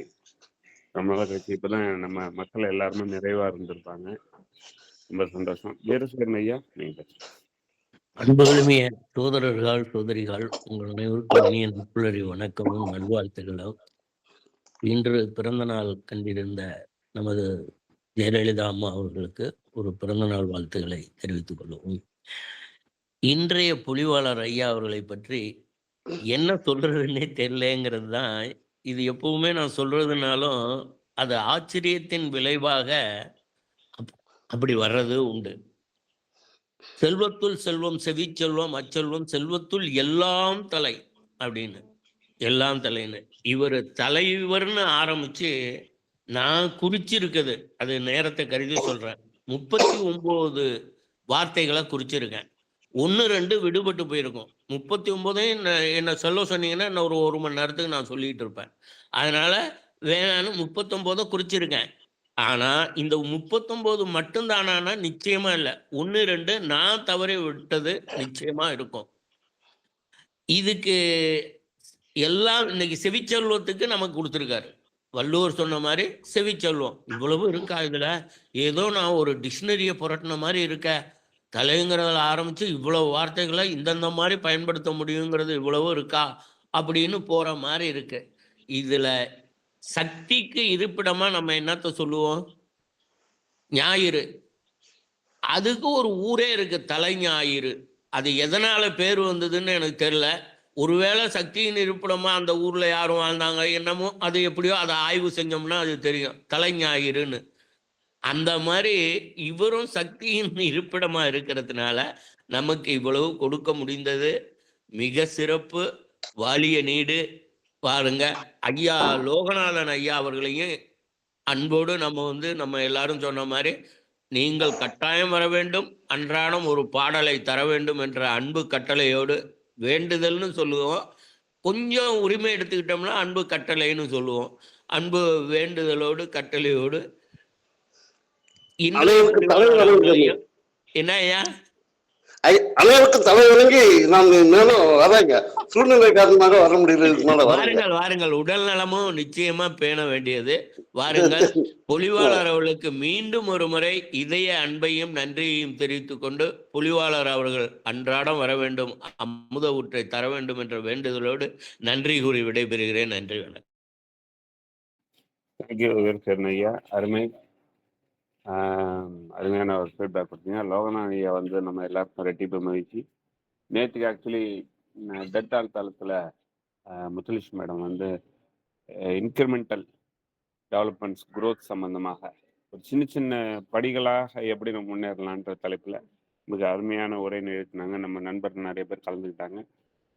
நம்மளால கட்சி இப்பதான் நம்ம மக்கள் எல்லாருமே நிறைவா இருந்திருப்பாங்க. ரொம்ப சந்தோஷம். வீரசேகரன் ஐயா, நீங்க அன்புகளுமிய சோதரர்கள் சோதரிகள், உங்கள் அனைவருக்கும் இனிய நட்புணரி வணக்கமும் நல்வாழ்த்துகளும். இன்று பிறந்த நாள் கண்டிருந்த நமது ஜெயலலிதா அம்மா அவர்களுக்கு ஒரு பிறந்த நாள் வாழ்த்துக்களை தெரிவித்துக் கொள்வோம். இன்றைய புலிவாளர் ஐயா அவர்களை பற்றி என்ன சொல்றதுன்னே தெரியலங்கிறது தான். இது எப்பவுமே நான் சொல்றதுனாலும் அது ஆச்சரியத்தின் விளைவாக அப்படி வர்றது உண்டு. செல்வத்துள் செல்வம் செவிச்செல்வம் அச்செல்வம் செல்வத்துள் எல்லாம் தலை அப்படின்னு, எல்லாம் தலைன்னு இவர் தலைவர்னு ஆரம்பிச்சு நான் குறிச்சிருக்குது, அது நேரத்தை கருதி சொல்றேன், 39 வார்த்தைகளை குறிச்சிருக்கேன். 1-2 விடுபட்டு போயிருக்கும். 39ஐயும் என்ன சொல்ல சொன்னீங்கன்னா இன்னும் ஒரு மணி நேரத்துக்கு நான் சொல்லிட்டு இருப்பேன். அதனால வேணான்னு 39 குறிச்சிருக்கேன். ஆனா இந்த 39 மட்டும்தானா நிச்சயமா இல்லை. 1-2 நான் தவறி விட்டது நிச்சயமா இருக்கும். இதுக்கு எல்லாம் இன்னைக்கு செவிச்செல்வத்துக்கு நமக்கு கொடுத்துருக்காரு. வள்ளுவர் சொன்ன மாதிரி செவிச்செல்வம் இவ்வளவு இருக்கா இதுல? ஏதோ நான் ஒரு டிக்ஷனரியை புரட்டின மாதிரி இருக்க. தலைங்கிறதுல ஆரம்பிச்சு இவ்வளவு வார்த்தைகளை இந்தந்த மாதிரி பயன்படுத்த முடியுங்கிறது இவ்வளவு இருக்கா அப்படின்னு போற மாதிரி இருக்கு. இதுல சக்திக்கு இருப்பிடமா நம்ம என்னத்த சொல்லுவோம்? ஞாயிறு. அதுக்கு ஒரு ஊரே இருக்கு, தலை ஞாயிறு. அது எதனால பேர் வந்ததுன்னு எனக்கு தெரியல. ஒருவேளை சக்தியின் இருப்பிடமா அந்த ஊர்ல யாரும் வாழ்ந்தாங்க என்னமோ, அது எப்படியோ அதை ஆய்வு செஞ்சோம்னா அது தெரியும், தலை ஞாயிறுன்னு. அந்த மாதிரி இவரும் சக்தியின் இருப்பிடமா இருக்கிறதுனால நமக்கு இவ்வளவு கொடுக்க முடிந்தது. மிக சிறப்பு. வாலிய நீடு. பாருங்க, ஐயா லோகநாதன் ஐயா அவர்களையும் அன்போடு நம்ம எல்லாரும் சொன்ன மாதிரி நீங்கள் கட்டாயம் வர வேண்டும், அன்றாடம் ஒரு பாடலை தர வேண்டும் என்ற அன்பு கட்டளையோடு, வேண்டுதல்னு சொல்லுவோம், கொஞ்சம் உரிமை எடுத்துக்கிட்டோம்னா அன்பு கட்டளைன்னு சொல்லுவோம். அன்பு வேண்டுதலோடு கட்டளையோடு என்ன ஐயா அனைவருக்கும் தலை வணங்கி நான் மேலும் வரேங்க. சூழ்நிலை காரணமாக வர முடியல, இதுக்கு மேல வரேங்க. வாருங்கள். உடல் நலமும் நிச்சயமா பேண வேண்டியது. வாருங்கள். பொலிவாளர் அவர்களுக்கு மீண்டும் ஒரு முறை இதய அன்பையும் நன்றியையும் தெரிவித்துக் கொண்டு, பொலிவாளர் அவர்கள் அன்றாடம் வர வேண்டும், அமுத ஊற்றை தர வேண்டும் என்ற வேண்டுதலோடு நன்றி கூறி விடைபெறுகிறேன். நன்றி, வணக்கம். தேங்க்யூ வீரசேரன் ஐயா. அருமையான ஒரு ஃபீட்பேக் கொடுத்தீங்க. லோகநாதன் ஐயா வந்து நம்ம எல்லாருக்கும் ரெட்டிப்பு மகிழ்ச்சி. நேற்றுக்கு ஆக்சுவலி டெட் ஆல் தளத்தில் முத்துலட்சுமி மேடம் வந்து இன்க்ரிமெண்டல் டெவலப்மெண்ட்ஸ் growth சம்பந்தமாக ஒரு சின்ன சின்ன படிகளாக எப்படி நம்ம முன்னேறலான்ற தலைப்பில் மிக அருமையான உரை நிறுத்தினாங்க. நம்ம நண்பர்கள் நிறைய பேர் கலந்துக்கிட்டாங்க.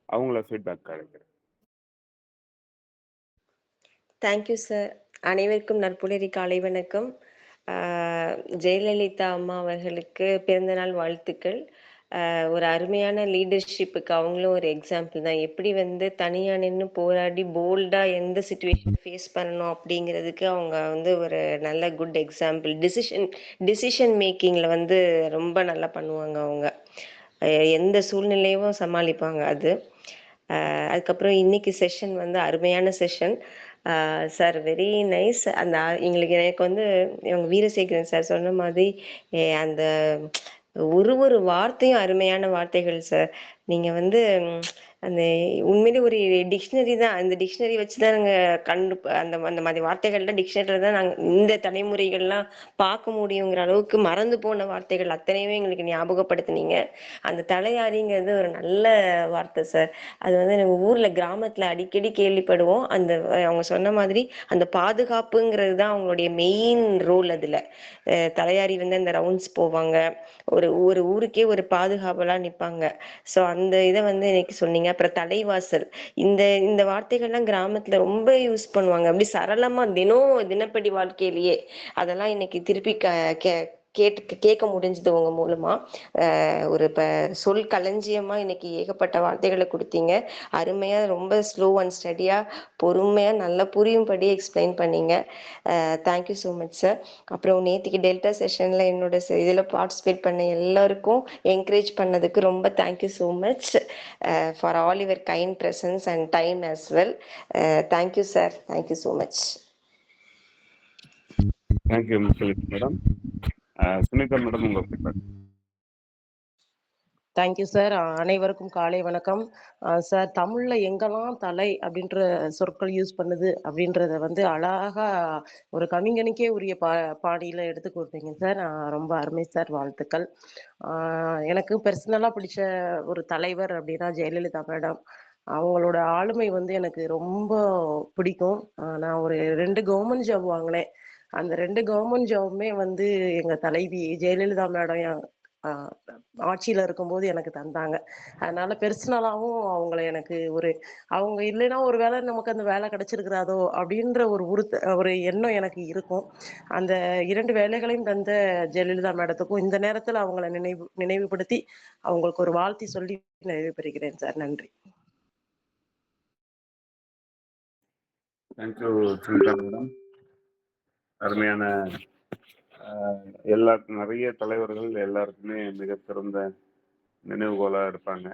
அவங்கள ஃபீட்பேக் கிடைக்கிறேன். Thank you sir. அனைவருக்கும் நற்புலரி காலை வணக்கம். ஜெயலலிதா அம்மா அவர்களுக்கு பிறந்தநாள் வாழ்த்துக்கள். ஒரு அருமையான லீடர்ஷிப்புக்கு அவங்களும் ஒரு எக்ஸாம்பிள் தான். எப்படி வந்து தனியாக நின்று போராடி போல்டாக எந்த சுச்சுவேஷன் ஃபேஸ் பண்ணணும் அப்படிங்கிறதுக்கு அவங்க வந்து ஒரு நல்ல குட் எக்ஸாம்பிள். டிசிஷன் மேக்கிங்கில் வந்து ரொம்ப நல்லா பண்ணுவாங்க அவங்க. எந்த சூழ்நிலையும் சமாளிப்பாங்க அது. அதுக்கப்புறம் இன்னைக்கு செஷன் வந்து அருமையான செஷன் சார். Very nice. எனக்கு வந்து இவங்க வீரசேகரன் சார் சொன்ன மாதிரி அந்த ஒரு வார்த்தையும் அருமையான வார்த்தைகள் சார். நீங்கள் வந்து அந்த உண்மையிலே ஒரு டிக்ஷனரி தான். அந்த டிக்ஷனரி வச்சு தான் நாங்கள் அந்த மாதிரி வார்த்தைகள்லாம் டிக்ஷனரியில் தான் நாங்கள் இந்த தலைமுறைகள்லாம் பார்க்க முடியுங்கிற அளவுக்கு மறந்து போன வார்த்தைகள் அத்தனையுமே எங்களுக்கு ஞாபகப்படுத்துனீங்க. அந்த தலையாரிங்கிறது ஒரு நல்ல வார்த்தை சார். அது வந்து நம்ம ஊரில் கிராமத்தில் அடிக்கடி கேள்விப்படுவோம். அவங்க சொன்ன மாதிரி அந்த பாதுகாப்புங்கிறது தான் அவங்களுடைய மெயின் ரோல். அதில் தலையாரி வந்து அந்த ரவுண்ட்ஸ் போவாங்க, ஒரு ஊருக்கே ஒரு பாதுகாவலாக நிற்பாங்க. ஸோ அந்த இதை வந்து இன்னைக்கு சொன்னீங்க. அப்புறம் தலைவாசல், இந்த வார்த்தைகள்லாம் கிராமத்துல ரொம்ப யூஸ் பண்ணுவாங்க. அப்படி சரளமா தினப்படி வாழ்க்கையிலேயே அதெல்லாம் இன்னைக்கு திருப்பி கேட்க முடிஞ்சது உங்க மூலமா. ஒரு சொல் களஞ்சியமா இன்னைக்கு ஏகப்பட்ட வார்த்தைகளை கொடுத்தீங்க. அருமையா, ரொம்ப ஸ்லோ அண்ட் ஸ்டடியா பொறுமையா நல்லா புரியும்படி எக்ஸ்பிளைன் பண்ணீங்க. Thank you so much sir. அப்புறம் நேற்றுக்கு டெல்டா செஷன்ல என்னோட இதில் பார்ட்டிசிபேட் பண்ண எல்லாருக்கும் என்கரேஜ் பண்ணதுக்கு ரொம்ப thank you so much for all your kind presence and time as well. Thank you sir. Thank you so much. Thank you Muthulakshmi madam. Sunita madam, உங்கள் ஃபீட்பேக். Thank you sir. அனைவருக்கும் காலை வணக்கம். சார், தமிழ்ல எங்கெல்லாம் தலை அப்படின்ற சொற்கள் யூஸ் பண்ணுது அப்படின்றத வந்து அழகா ஒரு கவிஞனுக்கே உரிய பாணியில எடுத்து கொடுத்தீங்க சார். ரொம்ப அருமை சார், வாழ்த்துக்கள். எனக்கு பர்சனலா பிடிச்ச ஒரு தலைவர் அப்படின்னா ஜெயலலிதா மேடம். அவங்களோட ஆளுமை வந்து எனக்கு ரொம்ப பிடிக்கும். நான் ஒரு 2 கவர்மெண்ட் ஜாப் வாங்கினேன். அந்த 2 கவர்மெண்ட் ஜாபுமே வந்து எங்க தலைவி ஜெயலலிதா மேடம் ஆட்சியில இருக்கும்போது எனக்கு தந்தாங்க. அதனால பெர்சனலாவும் அவங்கள எனக்கு அவங்க இல்லைன்னா ஒரு வேளை நமக்கு அந்த வேலை கிடைச்சிருக்கிறாதோ அப்படின்ற ஒரு எண்ணம் எனக்கு இருக்கும். அந்த 2 வேலைகளையும் தந்த ஜெயலலிதா மேடத்துக்கும் இந்த நேரத்துல அவங்கள நினைவுபடுத்தி அவங்களுக்கு ஒரு வாழ்த்தி சொல்லி நிறைவு பெறுகிறேன் சார். நன்றி. Thank you Sunita madam. அருமையான நிறைய தலைவர்கள் எல்லாருக்குமே மிக சிறந்த நினைவுகோலாக இருப்பாங்க.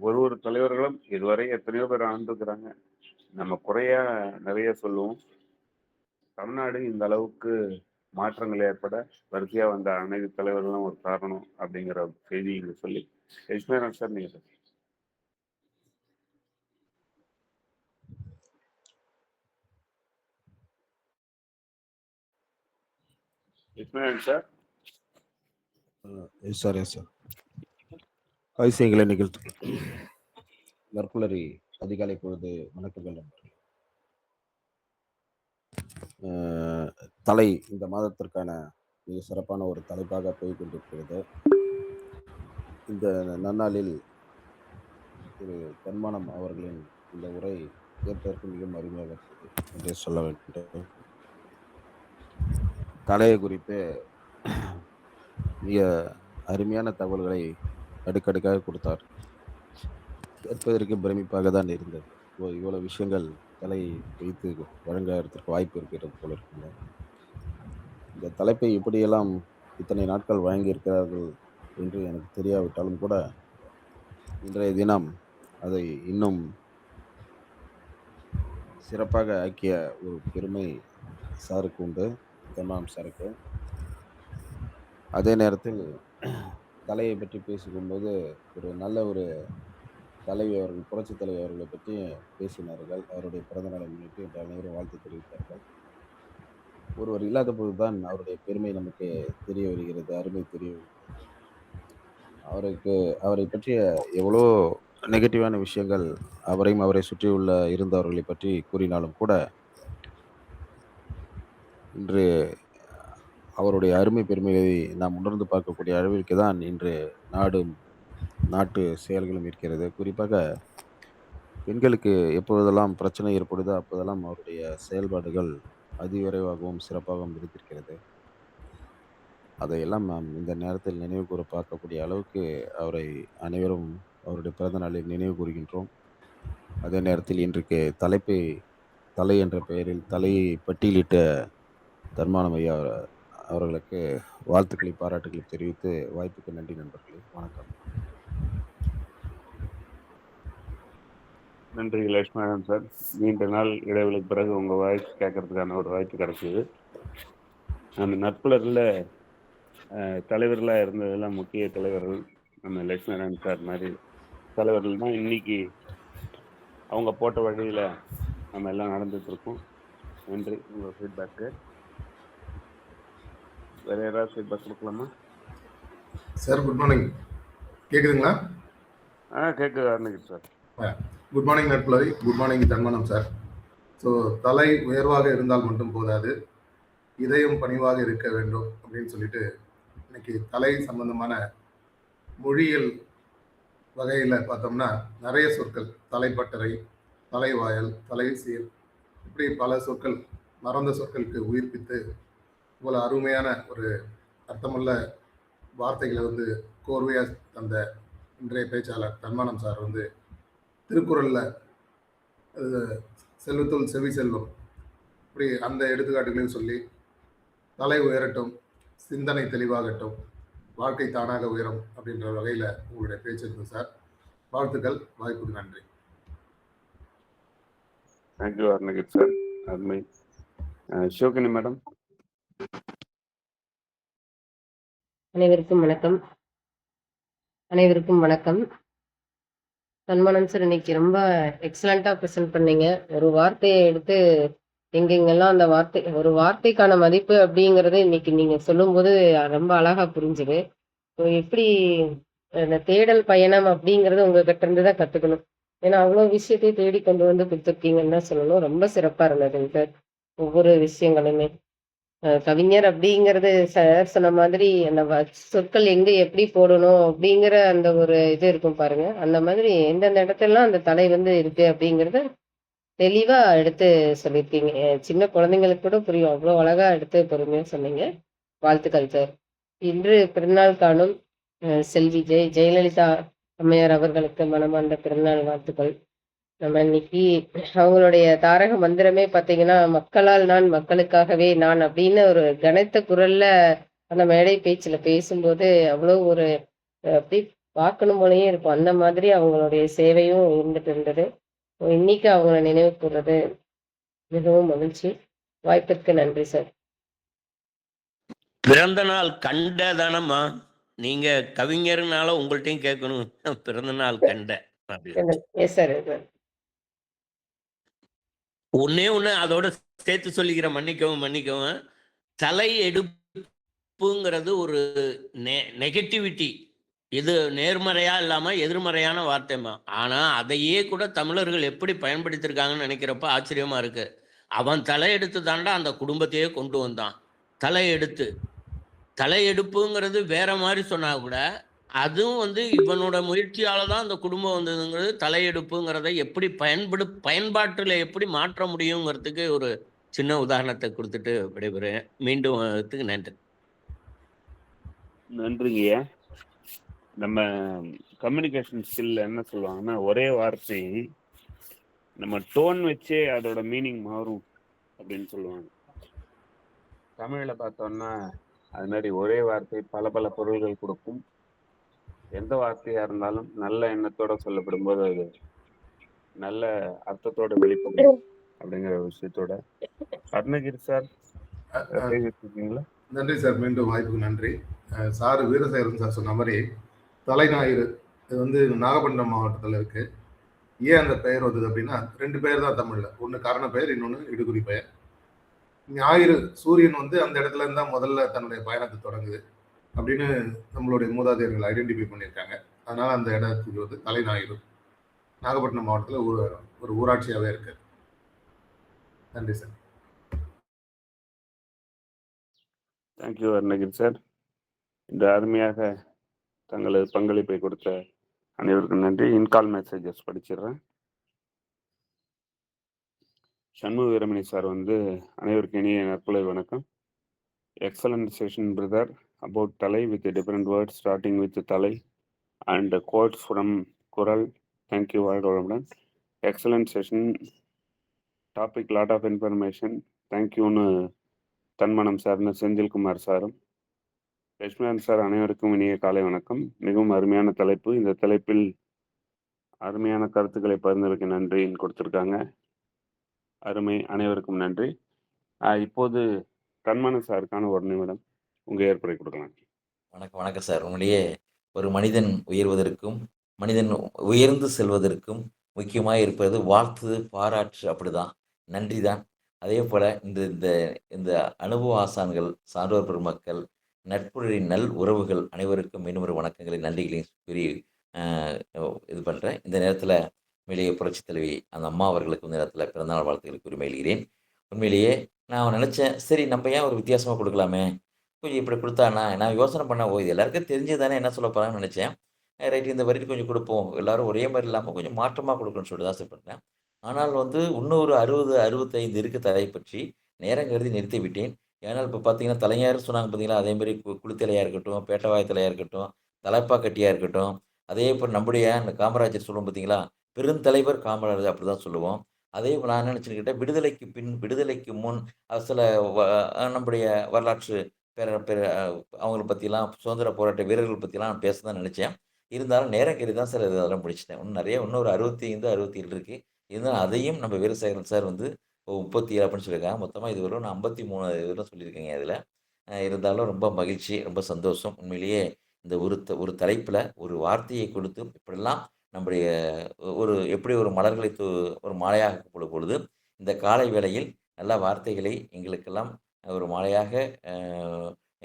ஒரு தலைவர்களும் இதுவரை எத்தனையோ பேர் ஆண்டுக்கிறாங்க. நம்ம குறையா நிறைய சொல்லுவோம். தமிழ்நாடு இந்த அளவுக்கு மாற்றங்கள் ஏற்பட வரிசையா வந்த அனைத்து தலைவர்களும் ஒரு காரணம் அப்படிங்கிற செய்தி இங்க சொல்லி லட்சுமணன் சார், நீங்க சார். சார் அதிசயங்களை நிகழ்த்து நற்புலரி அதிகாலை பொழுது வணக்கங்கள். தலை இந்த மாதத்திற்கான மிக சிறப்பான ஒரு தலைப்பாக போய் கொண்டிருக்கிறது. இந்த நன்னாளில் திரு தன்மானம் அவர்களின் இந்த உரை கேட்பதற்கு மிகவும் அருமையாக இருக்கிறது என்று சொல்ல வேண்டும். தலையை குறித்து மிக அருமையான தகவல்களை அடுக்கடுக்காக கொடுத்தார். கேட்பதற்கு பிரமிப்பாக தான் இருந்தது. இவ்வளவு விஷயங்கள் தலை வைத்து வழங்குவதற்கு வாய்ப்பு இருக்கிறது போல இருக்குங்க. இந்த தலைப்பை இப்படியெல்லாம் இத்தனை நாட்கள் வழங்கியிருக்கிறார்கள் என்று எனக்கு தெரியாவிட்டாலும் கூட இன்றைய தினம் அதை இன்னும் சிறப்பாக ஆக்கிய ஒரு பெருமை சாருக்கு உண்டு, தன்மானம் சாருக்கு. அதே நேரத்தில் கலையை பற்றி பேசிக்கொள்வது ஒரு நல்ல ஒரு தலைவி அவர்கள், புரட்சி தலைவி அவர்களை பற்றி பேசினார்கள். அவருடைய பிறந்த நாளை முன்னிட்டு இன்று அனைவரும் வாழ்த்து தெரிவித்தார்கள். ஒருவர் இல்லாத போதுதான் அவருடைய பெருமை நமக்கு தெரிய வருகிறது, அருமை தெரிய வருகிறது. அவரை பற்றிய எவ்வளோ நெகட்டிவான விஷயங்கள் அவரையும் அவரை சுற்றியுள்ள இருந்தவர்களை பற்றி கூறினாலும் கூட இன்று அவருடைய அருமை பெருமையை நாம் உணர்ந்து பார்க்கக்கூடிய அளவிற்கு தான் இன்று நாட்டு செயல்களும் இருக்கிறது. குறிப்பாக பெண்களுக்கு எப்பொழுதெல்லாம் பிரச்சனை ஏற்படுதோ அப்போதெல்லாம் அவருடைய செயல்பாடுகள் அதிவிரைவாகவும் சிறப்பாகவும் இருந்திருக்கிறது. அதையெல்லாம் நாம் இந்த நேரத்தில் நினைவு கூற பார்க்கக்கூடிய அளவுக்கு அவரை அனைவரும் அவருடைய பிறந்த நாளில் நினைவு கூறுகின்றோம். அதே நேரத்தில் இன்றைக்கு தலை என்ற பெயரில் தலையை பட்டியலிட்ட தன்மானம் ஐயா அவர்களுக்கு வாழ்த்துக்களை, பாராட்டுகளை தெரிவித்து வாய்ப்புக்கு நன்றி நண்பர்களே. வணக்கம். நன்றி லட்சுமணன் சார். நீண்ட நாள் இடைவெளிக்கு பிறகு உங்கள் வாய்ஸ் கேட்கறதுக்கான ஒரு வாய்ப்பு கிடைச்சிது. அந்த நட்புலரில் தலைவர்களாக இருந்ததெல்லாம் முக்கிய தலைவர்கள் நம்ம லட்சுமணன் சார் மாதிரி தலைவர்கள் தான் இன்னைக்கு அவங்க போட்ட வழியில் நம்ம எல்லாம் நடந்துகிட்ருக்கோம். நன்றி உங்கள் ஃபீட்பேக்கு. வேறு யாராவது ஃபீட்பேக் கொடுக்கலாமா சார்? குட் மார்னிங், கேட்குதுங்களா? கேட்குது அருணகிரி சார். குட் மார்னிங் நட்புலரி, good morning Thanmanam sir. So தலை உயர்வாக இருந்தால் மட்டும் போதாது, இதயம் பணிவாக இருக்க வேண்டும் அப்படின்னு சொல்லிட்டு இன்னைக்கு தலை சம்பந்தமான மொழியியல் வகையில் பார்த்தோம்னா நிறைய சொற்கள், தலைப்பட்டறை, தலைவாயல், தலைசீர், இப்படி பல சொற்கள், மறந்த சொற்களுக்கு உயிர்ப்பித்து இவ்வளோ அருமையான ஒரு அர்த்தமுள்ள வார்த்தைகளை வந்து கோர்வையாக தந்த இன்றைய பேச்சாளர் தன்மானம் சார் வந்து திருக்குறளில் செல்வத்துள் செவி செல்வம், இப்படி அந்த எடுத்துக்காட்டுகளையும் சொல்லி தலை உயரட்டும், சிந்தனை தெளிவாகட்டும், வாழ்க்கை தானாக உயரும் அப்படின்ற வகையில் உங்களுடைய பேச்சு இருக்கு சார். வாழ்த்துக்கள், வாய்ப்புக்கு நன்றி. தேங்க்யூ அருணகிரி சார், அருமை. ஷோகினி மேடம். அனைவருக்கும் வணக்கம். தன்மானம் சார், இன்னைக்கு ரொம்ப எக்ஸலண்ட்டாக ப்ரெசென்ட் பண்ணீங்க. ஒரு வார்த்தையை எடுத்து எங்கெங்கெல்லாம் அந்த ஒரு வார்த்தைக்கான மதிப்பு அப்படிங்கிறது இன்னைக்கு நீங்கள் சொல்லும்போது ரொம்ப அழகாக புரிஞ்சுது. எப்படி அந்த தேடல் பயணம் அப்படிங்கிறது உங்ககிட்ட இருந்து தான் கற்றுக்கணும். ஏன்னா அவ்வளோ விஷயத்தை தேடி கொண்டு வந்து கொடுத்துருக்கீங்கன்னு தான் சொல்லணும். ரொம்ப சிறப்பாக இருந்ததுங்க சார் ஒவ்வொரு விஷயங்களுமே. கவிஞர் அப்படிங்கிறது சார் சொன்ன மாதிரி அந்த சொற்கள் எங்க எப்படி போடணும் அப்படிங்கிற அந்த ஒரு இது இருக்கும் பாருங்க. அந்த மாதிரி எந்தெந்த இடத்துலலாம் அந்த தலை வந்து இருக்கு அப்படிங்கிறத தெளிவா எடுத்து சொல்லியிருக்கீங்க. சின்ன குழந்தைங்களுக்கு கூட புரியும். அவ்வளோ அழகா எடுத்து பொறுமையா சொன்னீங்க. வாழ்த்துக்கள் சார். இன்று பிறந்தநாள் காணும் செல்வி ஜெயலலிதா அம்மையார் அவர்களுக்கு மனமார்ந்த பிறந்தநாள் வாழ்த்துக்கள். நம்ம இன்னைக்கு அவங்களுடைய தாரக மந்திரமே பார்த்தீங்கன்னா, மக்களால் நான், மக்களுக்காகவே நான் அப்படின்னு ஒரு கனத்த குரல்ல அந்த மேடை பேச்சுல பேசும்போது அவ்வளோ ஒரு அப்படி பார்க்கணும் போலயே இருக்கும். அந்த மாதிரி அவங்களுடைய சேவையும் இருந்துட்டு இருந்தது. இன்னைக்கு அவங்கள நினைவு கூறுறது மிகவும் மகிழ்ச்சி. வாய்ப்பிற்கு நன்றி சார். பிறந்த நாள் கண்டதானம்மா, நீங்க கவிஞர்னால உங்கள்ட்டையும் கேட்கணும். பிறந்த நாள் கண்ட எஸ் சார். ஒன்னே ஒன்று அதோட சேர்த்து சொல்லிக்கிற, மன்னிக்கவும். தலை எடுப்புங்கிறது ஒரு நெகட்டிவிட்டி. இது நேர்மறையா இல்லாம எதிர்மறையான வார்த்தைமா. ஆனா அதையே கூட தமிழர்கள் எப்படி பயன்படுத்தியிருக்காங்கன்னு நினைக்கிறப்ப ஆச்சரியமா இருக்கு. அவன் தலையெடுத்து தாண்டா அந்த குடும்பத்தையே கொண்டு வந்தான். தலையெடுப்புங்கிறது வேற மாதிரி சொன்னா கூட, அதுவும் வந்து இவனோட முயற்சியால தான் அந்த குடும்பம் வந்ததுங்கிறது. தலையெடுப்புங்கிறத எப்படி பயன்பாட்டில் எப்படி மாற்ற முடியுங்கிறதுக்கு ஒரு சின்ன உதாரணத்தை கொடுத்துட்டு விடைபெறேன். மீண்டும் நன்றி. நன்றிங்க. நம்ம கம்யூனிகேஷன் ஸ்கில் என்ன சொல்லுவாங்கன்னா, ஒரே வார்த்தை நம்ம டோன் வச்சே அதோட மீனிங் மாறும் அப்படின்னு சொல்லுவாங்க. தமிழில் பார்த்தோம்னா அது மாதிரி ஒரே வார்த்தை பல பொருள்கள் கொடுக்கும். எந்த வார்த்தையா இருந்தாலும் நல்ல எண்ணத்தோட சொல்லப்படும்போது அது நல்ல அர்த்தத்தோட வெளிப்படும் அப்படிங்கிற விஷயத்தோட அருணகிரி சார் பேசிட்டு இருக்கீங்களா? நன்றி சார், மீண்டும் வாய்ப்புக்கு நன்றி. சார் வீரசேகரன் சார் சொன்ன மாதிரி தலைஞாயிறு இது வந்து நாகப்பட்டினம் மாவட்டத்தில் இருக்கு. ஏன் அந்த பெயர் வந்தது அப்படின்னா 2 பெயர் தான் தமிழ்ல. ஒன்று காரண பெயர், இன்னொன்று இடுகுறி பெயர். ஞாயிறு சூரியன் வந்து அந்த இடத்துல இருந்து தான் முதல்ல தன்னுடைய பயணத்தை தொடங்குது அப்படின்னு நம்மளுடைய மூதாதையர்கள் ஐடென்டிஃபை பண்ணியிருக்காங்க. அதனால அந்த இடத்துக்கு வந்து தலைஞாயிறு நாகப்பட்டினம் மாவட்டத்தில் ஒரு ஊராட்சியாகவே இருக்கு. நன்றி சார். Thank you Arunagiri sir. இந்த அருமையாக தங்களது பங்களிப்பை கொடுத்த அனைவருக்கும் நன்றி. இன்கால் மெசேஜஸ் படிச்சிடுறேன். சண்முக வீரமணி சார் வந்து அனைவருக்கும் இனிய நற்பலை வணக்கம். எக்ஸலண்ட் செஷன் பிரதர் அபவுட் தலை with different words starting with தலை அண்ட் கோட்ஸ் ஃப்ரம் குரல். தேங்க்யூ வாழ்வுடன். Excellent session topic lot of information. தேங்க்யூன்னு தன்மனம் சார்னு செந்தில்குமார் சாரும். லட்சுமணன் சார் அனைவருக்கும் இனிய காலை வணக்கம். மிகவும் அருமையான தலைப்பு. இந்த தலைப்பில் அருமையான கருத்துக்களை பகிர்ந்ததற்கு நன்றின்னு கொடுத்துருக்காங்க. அருமை, அனைவருக்கும் நன்றி. இப்போது தன்மனம் சாருக்கான ஒரு நிமிடம் உங்கள் ஏற்புரை கொடுக்கலாம். வணக்கம் சார். உண்மையிலேயே ஒரு மனிதன் உயர்வதற்கும் மனிதன் உயர்ந்து செல்வதற்கும் முக்கியமாக இருப்பது வாழ்த்து, பாராட்டு, அப்படிதான், நன்றி தான். அதே போல் இந்த இந்த இந்த அனுபவ ஆசான்கள், சான்றோர் பெருமக்கள், நட்புறவின் நல் உறவுகள் அனைவருக்கும் மீண்டும் ஒரு வணக்கங்களை, நன்றிகளையும் கூறி இது பண்ணுறேன். இந்த நேரத்தில் உண்மையிலேயே புரட்சித் தலைவி அந்த அம்மா அவர்களுக்கு இந்த நேரத்தில் பிறந்தநாள் வாழ்த்துக்களை கூறி மகிழ்கிறேன். உண்மையிலேயே நான் நினச்சேன், சரி நம்ம ஏன் ஒரு வித்தியாசமாக கொடுக்கலாமே, கொஞ்சம் இப்படி கொடுத்தானா, நான் யோசனை பண்ணேன், இது எல்லாருக்கும் தெரிஞ்சு தானே என்ன சொல்ல போகிறாங்கன்னு நினச்சேன். ரைட், இந்த வரி கொஞ்சம் கொடுப்போம், எல்லோரும் ஒரே மாதிரி இல்லாமல் கொஞ்சம் மாற்றமாக கொடுக்கணும்னு சொல்லிட்டு தான் பண்ணேன். ஆனால் வந்து இன்னும் ஒரு 60, 65 இருக்குது தலையை பற்றி. நேரம் கருதி நிறுத்தி விட்டேன். ஏன்னா இப்போ பார்த்தீங்கன்னா தலைஞாயிறு சொன்னாங்க பார்த்தீங்களா, அதேமாதிரி குளித்தலையாக இருக்கட்டும், பேட்டவாய் தலையாக இருக்கட்டும், தலைப்பாக்கட்டியாக இருக்கட்டும், அதே போல் நம்முடைய இந்த காமராஜர் சொல்லுவோம் பார்த்தீங்களா, பெருந்தலைவர் காமராஜர் அப்படி தான் சொல்லுவோம். அதே போல் நான் நினச்சிக்கிட்டேன், விடுதலைக்கு பின் விடுதலைக்கு முன் சில நம்முடைய வரலாற்று அவங்கள பற்றிலாம், சுதந்திர போராட்ட வீரர்கள் பற்றிலாம் நான் பேச தான் நினச்சேன். இருந்தாலும் நேரம் கருதி தான் சார் அதெல்லாம் முடிச்சிட்டேன். இன்னும் ஒரு 65, 67 இருக்குது. இருந்தாலும் அதையும் நம்ம வீரசேகரன் சார் வந்து 37 அப்படின்னு சொல்லியிருக்காங்க. மொத்தமாக இது வரும் நான் 53 இதுவரை சொல்லியிருக்கேங்க இதில். இருந்தாலும் ரொம்ப மகிழ்ச்சி, ரொம்ப சந்தோஷம். உண்மையிலேயே இந்த ஒரு தலைப்பில் ஒரு வார்த்தையை கொடுத்து இப்படிலாம் நம்முடைய எப்படி ஒரு மலர்களை ஒரு மாலையாக போடும் பொழுது, இந்த காலை வேளையில் நல்ல வார்த்தைகளை எங்களுக்கெல்லாம் ஒரு மாலையாக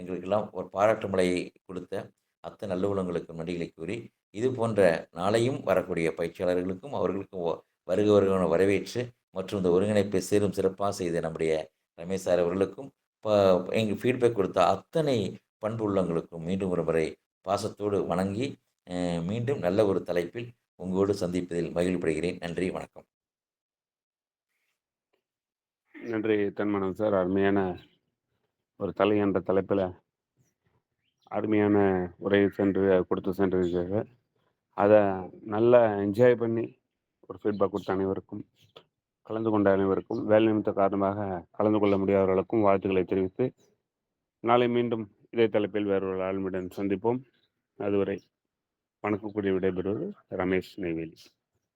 எங்களுக்கெல்லாம் ஒரு பாராட்டு மலையை கொடுத்த அத்தனை நல்ல உள்ளங்களுக்கும் நன்றிகளை கூறி, இது போன்ற நாளையும் வரக்கூடிய பயிற்சியாளர்களுக்கும் அவர்களுக்கும் வருகவர்களை வரவேற்று மற்றும் இந்த ஒருங்கிணைப்பை சேரும் சிறப்பாக செய்த நம்முடைய ரமேஷ் சார் அவர்களுக்கும் எங்கள் ஃபீட்பேக் கொடுத்த அத்தனை பண்பு உள்ளவங்களுக்கும் மீண்டும் ஒரு முறை பாசத்தோடு வணங்கி, மீண்டும் நல்ல ஒரு தலைப்பில் உங்களோடு சந்திப்பதில் மகிழ்ப்படுகிறேன். நன்றி, வணக்கம். நன்றி தன்மனம் சார். அருமையான ஒரு தலை என்ற தலைப்பில் அருமையான உரையை கொடுத்து சென்றிருக்காங்க. அதை நல்லா என்ஜாய் பண்ணி ஒரு ஃபீட்பேக் கொடுத்த அனைவருக்கும், கலந்து கொண்ட அனைவருக்கும், வேலை நிமித்த காரணமாக கலந்து கொள்ள முடியாதவர்களுக்கும் வாழ்த்துக்களை தெரிவித்து, நாளை மீண்டும் இதே தலைப்பில் வேறொரு ஆளுமையுடன் சந்திப்போம். அதுவரை வணக்கம் கூறி விடைபெறுவது ரமேஷ் நெய்வேலி.